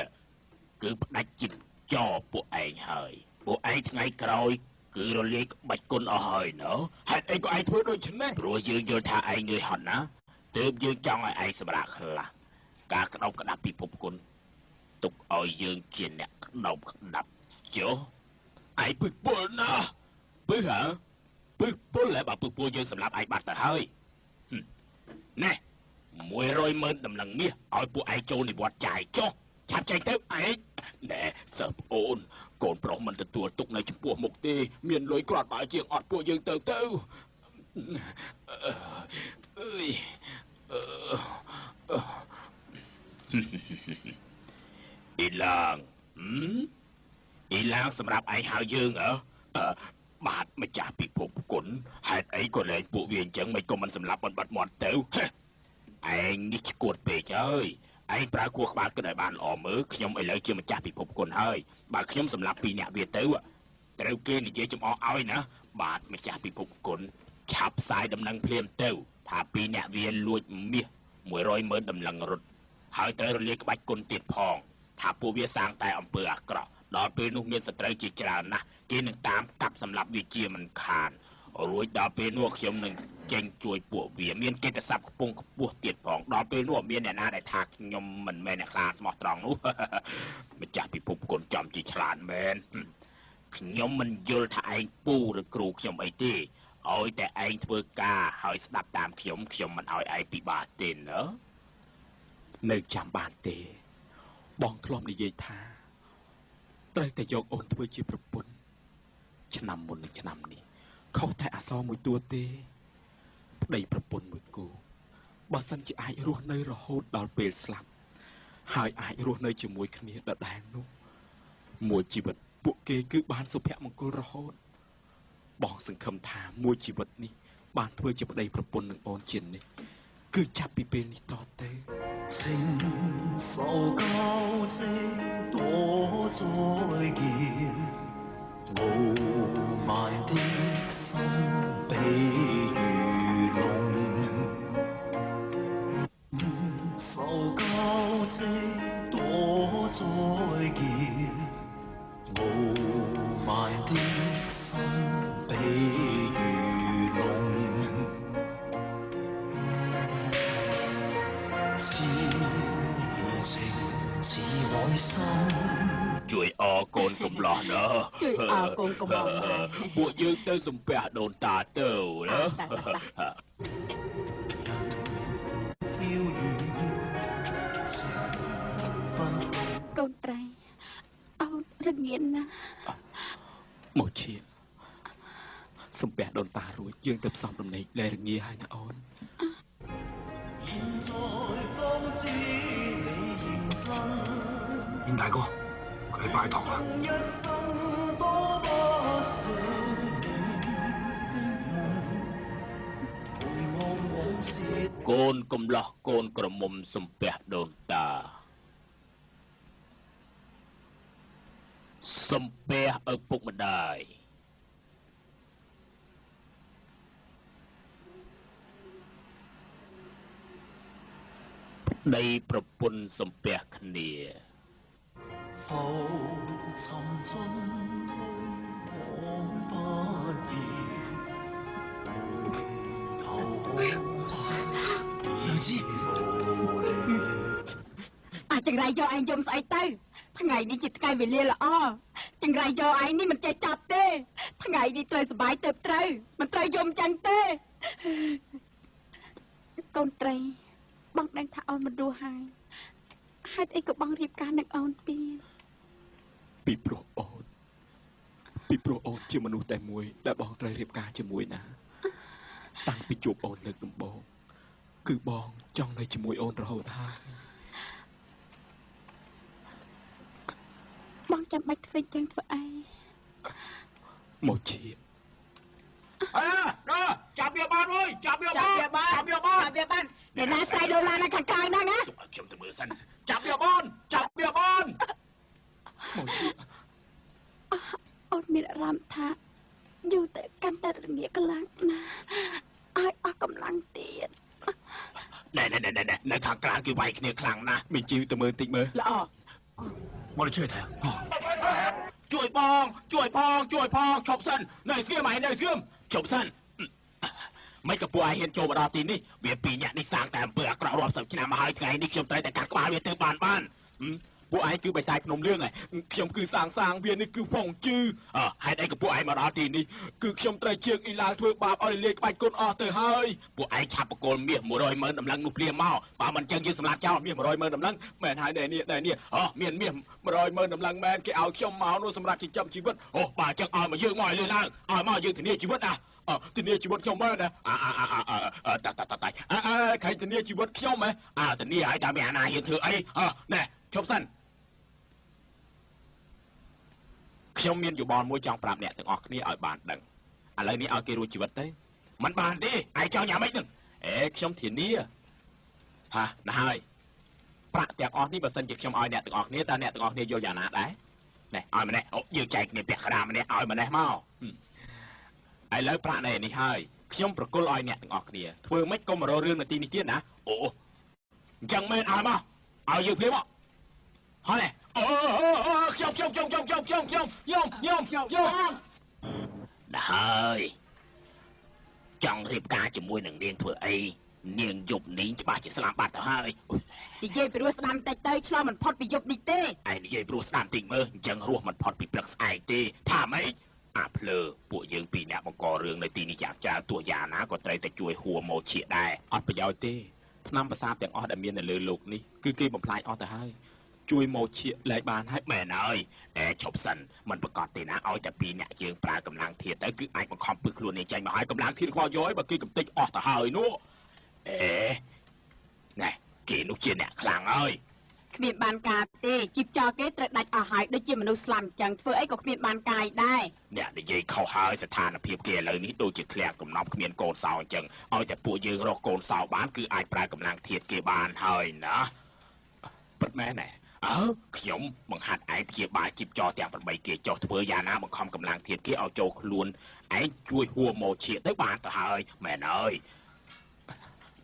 គឺផ្ដាច់ជីបចរពួកឯងហើយពួកឯងថ្ងៃក្រោយគឺរលាយក្បាច់គុណអស់ហើយណ៎ហេតុអីក៏ឯងធ្វើដូច្នេះព្រោះយើងយល់ថាឯងនឿយហត់ណាទើបយើងចង់ឲ្យឯងសម្រាកខ្លះការក្តោបក្តាប់ពិភពគុណទុកឲ្យយើងជាអ្នកក្តោបក្តាប់ចុះឯងពឹសពុលណាពឹសហ៎ពឹសពុលហើយបើពឹសពុលយើងសម្រាប់ឯងបាត់ទៅហើយណែ100,000ដំណឹងមាសឲ្យពួកឯងចូលនិវត្តន៍ចាយចុះឆាប់ចែកទៅឯងណែសិស្សប្អូនកូនប្រុសមិនទទួលទុកនៅចំពោះមុខទេមានលុយគ្រាន់បើជាងអត់ពួកយើងទៅអើយអ៊ីឡាងសម្រាប់ឯងហៅយើងបាទម្ចាស់ពិភពគុណហេតុអីក៏លែងពួកវាអញ្ចឹងមិនក៏មិនសម្លាប់បាត់មាត់ទៅឯងនេះឈួតពេកហើយឯងប្រើគួរក្បាលគិតឲ្យបានល្អមើលខ្ញុំឥឡូវជាម្ចាស់ពិភពគុណហើយបើខ្ញុំសម្លាប់ពីអ្នកវាទៅត្រូវគេនិយាយចំអកឲ្យណាបាទម្ចាស់ពិភពគុណឆាប់ផ្សាយដំណឹងភ្លាមទៅថាពីអ្នកវាលួចមាស100,000ដំណឹងរត់ហើយត្រូវរលាយក្បាច់គុណទៀតផងថាពួកវាសាងតែអំពើអាក្រក់ដល់ពេលនោះមានសត្រូវជាច្រើនណាស់គេនឹងតាមកាប់សម្លាប់វាជាមិនខានរួចដល់ពេលនោះខ្ញុំនឹងចេញជួយពួកវាមានកិត្តិស័ព្ទខ្ពង់ខ្ពស់ទៀតផងដល់ពេលនោះមានអ្នកណាដែលថាខ្ញុំមិនមែនអ្នកខ្លាស្មោះត្រង់នោះម្ចាស់ពិភពគុណចំជាឆ្លាតមែនខ្ញុំមិនយល់ថាឯងពូឬគ្រូខ្ញុំអីទេឲ្យតែឯងធ្វើការហើយស្ដាប់តាមខ្ញុំមិនឲ្យឯងពិបាកទេណានៅចាំបានទេបងធ្លាប់និយាយថាត្រូវតែយកអូនធ្វើជាប្រពន្ធឆ្នាំមុននឹងឆ្នាំនេះខុសតែអសរមួយតួទេប្តីប្រពន្ធមួយគូបើសិនជាអាចរស់នៅរហូតដល់ពេលស្លាប់ហើយអាចរស់នៅជាមួយគ្នាដដែលនោះមួយជីវិតពួកគេគឺបានសុភមង្គលរហូត បងសង្ឃឹមថាមួយជីវិតនេះបានធ្វើជាប្តីប្រពន្ធនឹងអូនជានេះគឺចាប់ពីពេលនេះតទៅ情愁交織多再見，傲慢的心比如龍，愁交織多再見，傲慢的心比如龍。ជួយអរកូនកំឡោះណាជួយអរកូនកំឡោះណាពួកយើងទៅសំពះដូនតាទៅណាកូនត្រីអូនរងានណាមកឈៀសំពះដូនតារួចយើងទៅផ្សំដំណេកដែលរងាហើយណាអូន燕大哥，佢哋拜堂啦。កូនកំឡោះកូនក្រមុំសំពះដូនតាសំពះឪពុកម្ដាយប្តីប្រពន្ធសំពះគ្នាចង្រៃយកឯងយំស្អីទៅថ្ងៃនេះជាថ្ងៃវេលាល្អចង្រៃយកឯងនេះមិនចេះចាប់ទេថ្ងៃនេះត្រូវសុបាយទៅត្រូវមិនត្រូវយំចឹងទេកូនត្រីបងដឹងថាអូនមិនរស់ហើយហេតុអីក៏បងរៀបការនឹងអូនទៀតពីព្រោះអូនជាមនុស្សតែមួយដែលបងត្រូវរៀបការជាមួយណាតាំងពីជួបអូនលើកដំបូងគឺបងចង់នៅជាមួយអូនរហូតហើយបងចាំបាច់ធ្វើចឹងធ្វើអីមកឈៀចាប់វាបានអើយចាប់វាបានអ្នកណាស្រ័យដុល្លារនៅខាងក្រៅហ្នឹងណាខ្ញុំទៅមើលសិនចាប់វាបានមកឈៀអូនមានអារម្មណ៍ថាយូរទៅកាន់តែរងាខ្លាំងណាស់ឲ្យអស់កម្លាំងទៀតណែនៅខាងក្រៅគេវាយគ្នាខ្លាំងណាស់មានជីវទៅមើលតិចមើលល្អ我哋出去睇下。ជួយផងឈប់សិននៅស្ងៀមឈប់សិនមិនក៏ពួកឯងហ៊ានចូលមកដល់ទីនេះវាពីរនាក់នេះសាងតែអំពើអាក្រក់រាប់សិបឆ្នាំមកហើយថ្ងៃនេះខ្ញុំត្រូវតែកាត់ក្បាលវាទៅបានពួកឯងគឺបិសាចភ្នំលឿងឯងខ្ញុំគឺសាងវានេះគឺផងជឺហេតុអីក៏ពួកឯងមកដល់ទីនេះគឺខ្ញុំត្រូវជើងអ៊ីឡើងធ្វើបាបឲ្យលេខក្បាច់គុណអស់ទៅហើយពួកឯងឆាប់បកគលមាស 100,000 តម្លឹងនោះព្រាមមកបើមិនចឹងយើងសម្លាប់ចោលមាស 100,000 តម្លឹងមែនហើយដែរនេះមានមាស 100,000 តម្លឹងមែនគេឲ្យខ្ញុំមកនោះសម្រាប់ចិញ្ចឹមជីវិតបើចឹងឲ្យមកយើងមកលើឡើងឲ្យមកយើងធានាជីវិតណាធានាជីវិតខ្ញុំមើលណាខៃធានាជីវិតខ្ញុំហ៎ធានាឲ្យតែមានអាណាហ៊ានធ្វើអីណែឈប់សិនខ្ញុំមានយោបល់មួយចង់ប្រាប់អ្នកទាំងអស់គ្នាឲ្យបានដឹងឥឡូវនេះឲ្យគេរួចជីវិតទៅមិនបានទេឯងចង់យ៉ាងម៉េចនឹងខ្ញុំធានាណាហើយប្រាក់ទាំងអស់នេះបើសិនជាខ្ញុំឲ្យអ្នកទាំងអស់គ្នាតើអ្នកទាំងអស់គ្នាយល់យ៉ាងណាដែរណែឲ្យម្នេះយើងចែកគ្នាពាក់ក្រាម្នេះឲ្យម្នេះមកឥឡូវប្រាក់នេះហើយខ្ញុំប្រគល់ឲ្យអ្នកទាំងអស់គ្នាធ្វើម៉េចកុំរករឿងនៅទីនេះទៀតណាអញ្ចឹងមែនឲ្យមកឲ្យយើងព្រាមមកហើយខ្ញុំហើយចង់រៀបការជាមួយនឹងនាងធ្វើអីនាងយប់នេះច្បាស់ជាស្លាប់បាត់ទៅហើយនិយាយពីរស់ស្ដាំតិចទៅឆ្លោះមិនផុតពីយប់នេះទេឯងនិយាយពីរស់ស្ដាំតិចមើលអញ្ចឹងរស់មិនផុតពីព្រឹកស្អែកទេថាម៉េចអាភ្លើពួកយើងពីរអ្នកបង្ករឿងនៅទីនេះយ៉ាងច្រើនទោះយ៉ាងណាក៏ត្រូវតែជួយហួរមកឈៀកដែរអត់ប្រយោជន៍ទេឆ្នាំប្រាសាទទាំងអស់ដែលមាននៅលើโลกនេះគឺគេបំផ្លាញអស់ទៅហើយជួយមកឈៀកលែងបានហើយមែនហើយឈប់សិនមិនប្រកាសទេណាឲ្យតែពីរអ្នកយើងប្រើកម្លាំងធាតុទៅគឺអាចបង្ខំពឹសខ្លួននេះចេញមកហើយកម្លាំងធាតុខ្វល់យកឲ្យបើគេកំទេចអស់ទៅហើយនោះណែគេនោះជាអ្នកខ្លាំងហើយ គ្មានបានការទេជីបចោលគេត្រូវដាច់អស់ហើយដូចជាមនុស្សស្លាប់ចឹងធ្វើអីក៏គ្មានបានកាយដែរអ្នកនិយាយខុសហើយស្ថានភាពគេឥឡូវនេះដូចជាធ្លាក់កំណប់គ្មានកូនសោអញ្ចឹងឲ្យតែពួកយើងរកកូនសោបានគឺអាចប្រើកម្លាំងធាតុគេបានហើយណាពិតមែនទេខ្ញុំបង្ហាត់ឯងព្យាបាលជីបចោលទាំង8គេចុះធ្វើយ៉ាងណាបង្ខំកម្លាំងធាតុគេឲ្យចូលខ្លួនឯងជួយហួរមកជាទៅបានទៅហើយមែនហើយ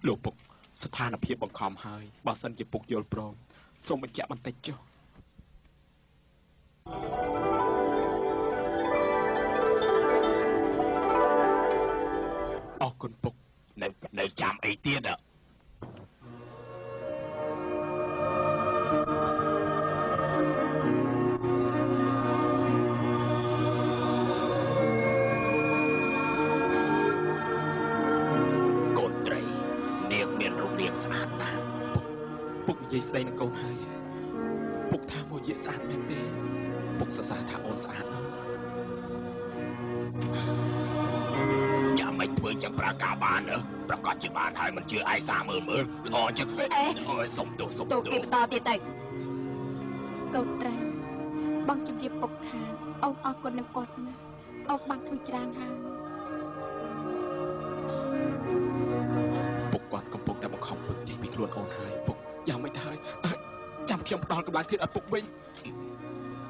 លោកពុកស្ថានភាពបង្ខំហើយបើសិនជាពុកយល់ព្រមសូមបញ្ជាក់បន្តិចចុះអរគុណពុកនៅចាំអីទៀតពុកនិយាយស្ដីនឹងកូនហើយពុកថាមកនិយាយស្អាតមែនទេពុកសរសើរថាអូនស្អាតចាំមិនធ្វើចឹងប្រើការបានប្រកាសជាបានហើយមិនជឿឯសាមើលល្អចឹងអូយសុំទោសគេបន្តទៀតទៅកូនត្រែបងជម្រាបពុកថាអូនអរគុណនឹងគាត់ណាអូនបានធ្វើច្រើនហើយពុកគាត់កំពុងតែបង្ខំពឹកចេញពីខ្លួនអូនហើយពុកយ៉ាងមិនហើយចាំខ្ញុំផ្ដល់កម្លាំងធាតុឲ្យពុកវិញ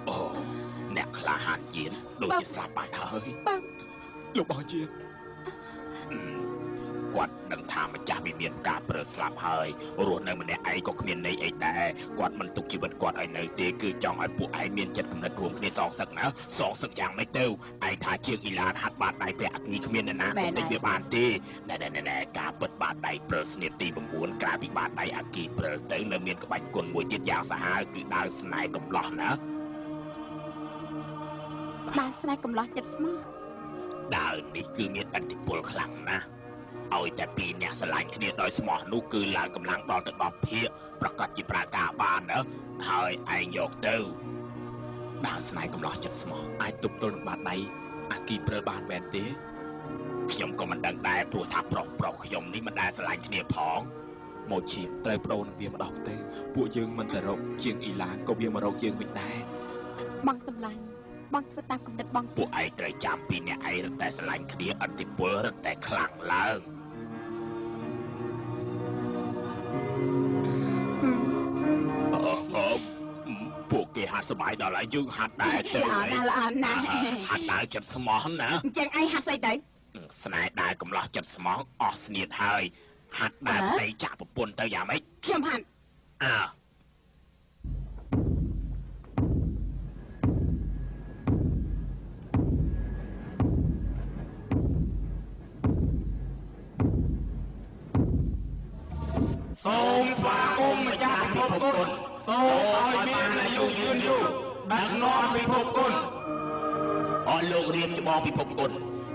អូអ្នកក្លាហានជាដូចជាស្លាប់បាត់ហើយលោកបងជាគាត់ដឹងថាម្ចាស់វាមានការប្រើស្លាប់ហើយរស់នៅម្នាក់ឯងក៏គ្មានន័យអីដែរគាត់មិនទុកជីវិតគាត់ឲ្យនៅទេគឺចង់ឲ្យពួកឯងមានចិត្តគំនិតរួមគ្នាសងសឹកណាសងសឹកយ៉ាងម៉េចទៅឯងថាជាងអ៊ីឡានហាត់បាតដៃព្រះអគ្គីគ្មានអ្នកណាបន្តិចវាបានទេណែការពិតបាតដៃប្រើស្នៀតទី9ក្រៅពីបាតដៃអគ្គីប្រើទៅនៅមានក្បាច់គុណមួយទៀតយ៉ាងសាហាវគឺដាវស្នែកំឡោះណាដាវស្នែកំឡោះចិត្តស្មោះដាវនេះគឺមានឥទ្ធិពលខ្លាំងណាស់ឲ្យតែពីរអ្នកស្រឡាញ់គ្នាដោយស្មោះនោះគឺឡើងកម្លាំងដល់ទៅ10ភាគប្រកាសជាប្រើការបានហើយឯងយកទៅដាវស្នែកំឡោះចិត្តស្មោះអាចទប់ទល់នឹងបាតដៃអាគីព្រើបានមែនទេខ្ញុំក៏មិនដឹងដែរព្រោះថាប្រុសខ្ញុំនេះមិនដែលស្រឡាញ់គ្នាផងមកជាត្រូវប្រូននឹងវាម្ដងទៅពួកយើងមិនទៅរកជាងអ៊ីឡានក៏វាមករកយើងវិញដែរបងសម្លាញ់បងធ្វើតាមគំនិតបងពួកឯងត្រូវចាំពីអ្នកឯងរឹតតែស្រឡាញ់គ្នាឥទ្ធិពលរឹតតែខ្លាំងឡើងពួកគេហាត់សប្បាយដល់ហើយយើងហាត់ដែរទៅល្អណាស់ហាត់ដើរចិត្តស្មោះណាអញ្ចឹងឯងហាត់ស្អីទៅស្នែដើរកំឡោះចិត្តស្មោះអស់ស្នៀតហើយហាត់ដើរទៅចាក់ប្រពន្ធទៅយ៉ាងម៉េចខ្ញុំហាត់សូមស្វាគមន៍ម្ចាស់ពិភពគុណសូមឲ្យមានអាយុយឺនយូរដឹកនាំពិភពគុណអរលោករៀបច្បងពិភពគុណ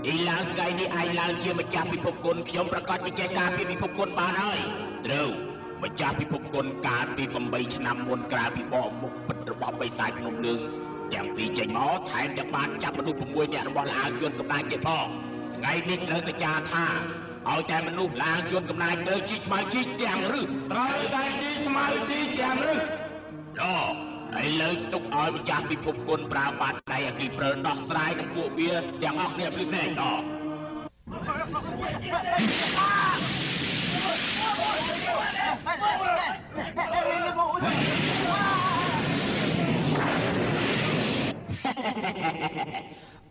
អ៊ីឡានថ្ងៃនេះឯងឡើងជាម្ចាស់ពិភពគុណខ្ញុំប្រកាសជាចេះការពីពិភពគុណបានហើយត្រូវម្ចាស់ពិភពគុណកាលពី8ឆ្នាំមុនក្រៅពីបកមុខពិតរបស់បិសាចភ្នំលឿងទាំងពីរចេញមកថែមទាំងបានចាប់មនុស្ស6នាក់របស់លាវជួនកម្ដៅទៀតផងថ្ងៃនេះត្រូវសច្ចាថាឲ្យតែមនុស្សឡើងជួនកំណាយទៅជីស្មៅជីទាំងរឹសត្រូវតែជីស្មៅជីទាំងរឹសឥឡូវទុកឲ្យម្ចាស់ពិភពគុណប្រើបាតដៃអគីព្រើដោះស្រាយនឹងពួកវាទាំងអស់គ្នាភ្លឺភ្នែក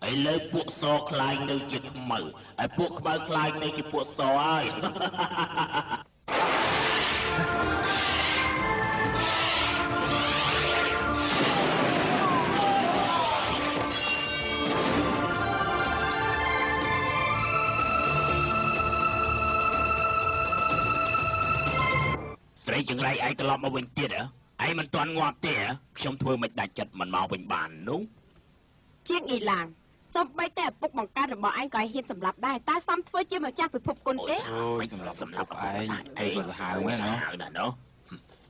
ឥឡូវពួកសខ្លាយទៅជាខ្មៅហើយពួកខ្មៅខ្លាយទៅជាពួកសហើយស្រីចង្រៃឯងត្រឡប់មកវិញទៀតឯងមិនទាន់ងាប់ទេខ្ញុំធ្វើមិនដាច់ចិត្តមិនមកវិញបាននោះជាងអ៊ីឡានសូម្បីតែឪពុកបង្កើតរបស់ឯងក៏ហ៊ានសម្លាប់ដែរតែសំធ្វើជាម្ចាស់ពិភពគុណទេអូយសម្លាប់ឯងក៏សាហាវមែនណា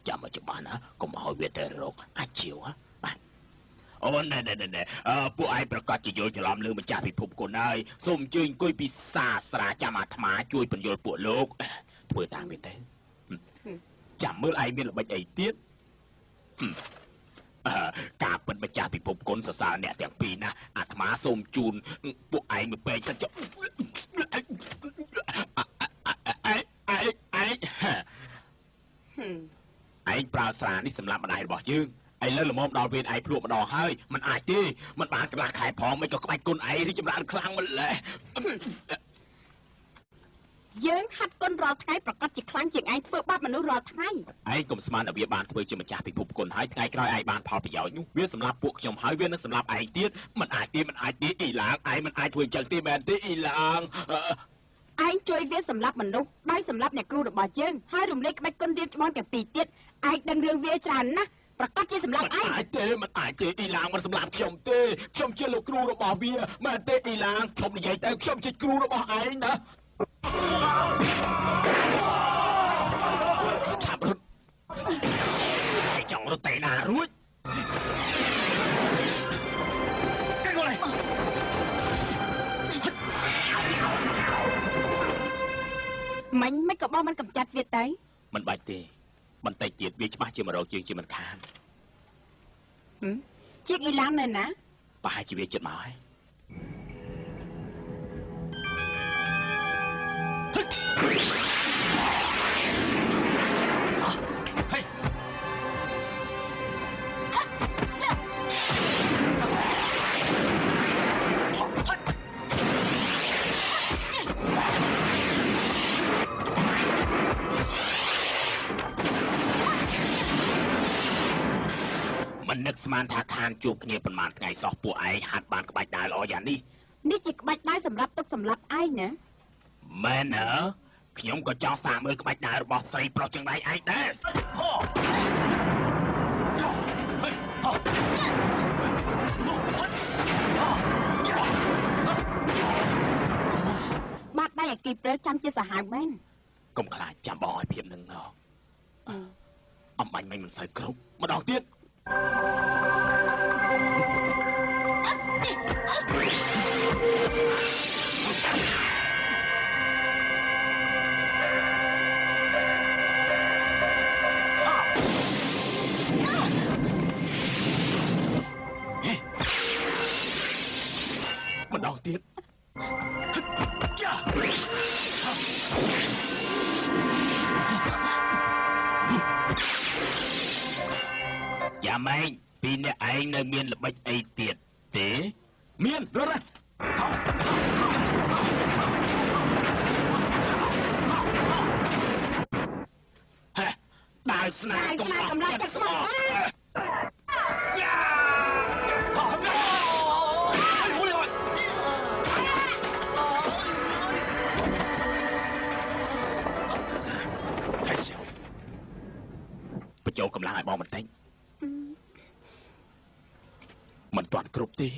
ចាំមកច្បាស់ណាកុំឲ្យវាទៅរកអាចជាវបាទអូណែពួកឯងប្រកាសជាយល់ច្រឡំលើម្ចាស់ពិភពគុណហើយសូមអញ្ជើញអង្គុយពិសាស្រាចាំអាត្មាជួយបញ្យល់ពួកលោកធ្វើតាមវាទៅចាំមើលឯងមានល្បិចអីទៀត ការពិតម្ចាស់ពិភពគុណសរសើរអ្នកទាំងពីរណាអាត្មាសូមជូនពួកឯងមួយពេកសិនចុះឯងប្រើស្រានេះសម្រាប់ម្ដាយរបស់យើងឥឡូវល្មមដល់វេនឯងភ្លក់ម្ដងហើយมันអាចទេมันបានកន្លះខែផងមិនក៏ក្បាច់គុណឯងរីចម្រើនខ្លាំងម្ល៉េះយើងហាត់គុណរាល់ថ្ងៃប្រកាសជាខ្លាំងជាងឯងធ្វើបាបមនុស្សរាល់ថ្ងៃឯងកុំស្មានថាវាបានធ្វើជាម្ចាស់ពិភពគុណហើយថ្ងៃក្រោយឯងបានផលប្រយោជន៍នោះវាសម្រាប់ពួកខ្ញុំហើយវានឹងសម្រាប់ឯងទៀតมันអាចទេអ៊ីឡាងឯងมันអាចធ្វើចឹងទេមែនទេអ៊ីឡាងឯងជួយវាសម្រាប់មនុស្សដោយសម្រាប់អ្នកគ្រូរបស់យើងហើយរំលែកក្បាច់គុណរៀបច្បងទាំងពីរទៀតឯងដឹងរឿងវាច្រើនណាស់ប្រកាសជាសម្រាប់ឯងมันអាចទេអ៊ីឡាងមិនសម្រាប់ខ្ញុំទេខ្ញុំជាលោកគ្រូរបស់វាមែនទេអ៊ីឡាងខ្ញុំនិយាយទៅខ្ញុំជាគ្រូរបស់ឯងណាឆាប់រត់ឯងចង់រត់ទៅណារួច跟过来មិនក៏បងមិនកំចាត់វាទៅមិនបាច់ទេបន្តិចទៀតវាច្បាស់ជា100ជាងមិនខានជាងអ៊ីឡាននៅណាប្រហែលជាវាចិត្តមកហើយមិននឹកស្មានថាខានជួបគ្នាប៉ុន្មានថ្ងៃសោះពួកឯងហាត់បានក្បាច់ដើរល្អយ៉ាងនេះនេះជាក្បាច់ដើរសម្រាប់ទុកសម្រាប់ឯងណាមែនអើខ្ញុំក៏ចង់សាកមើលក្បាច់ដើររបស់ស្រីប្រុសចឹងដែរឯងដែរបាត់ដៃអគីព្រិលចាំជាសាហាវមែនកុំខ្លាចចាំបងឲ្យភាពនឹងណអំបាញ់មិនសូវគ្រប់ម្ដងទៀតម្ដងទៀតយ៉ាម៉េងពីអ្នកឯងនៅមានល្បិចអីទៀតទេមានរត់ហេដើរស្នាកុំកំឡុងចិត្តស្មោះបញ្ចូលកម្លាំងឲ្យបងបន្តិចមិនទាន់គ្រប់ទេ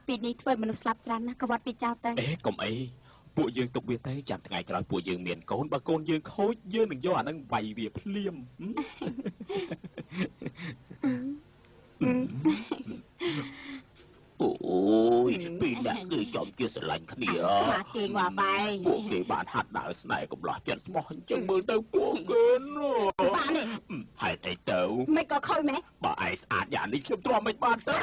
ពីនេះធ្វើមនុស្សស្លាប់ច្រើនណាស់ក៏វត្តពីចោលទៅកុំអីពួកយើងទុកវាទៅចាំថ្ងៃក្រោយពួកយើងមានកូនបើកូនយើងខូចយើងនឹងយកអានឹងវាយវាភ្លាមអូយពីអ្នកគឺចំជាស្រឡាញ់គ្នាមកគេងាប់បាយពួកគេបានហាត់ដើរស្នេហ៍កំឡោះចិត្តស្មោះអញ្ចឹងមើលទៅពួកគេបាននេះហេតុអីទៅមិនក៏ខូចមែនបើឯងស្អាតយ៉ាងនេះខ្ញុំទ្រាំមិនបានទៅ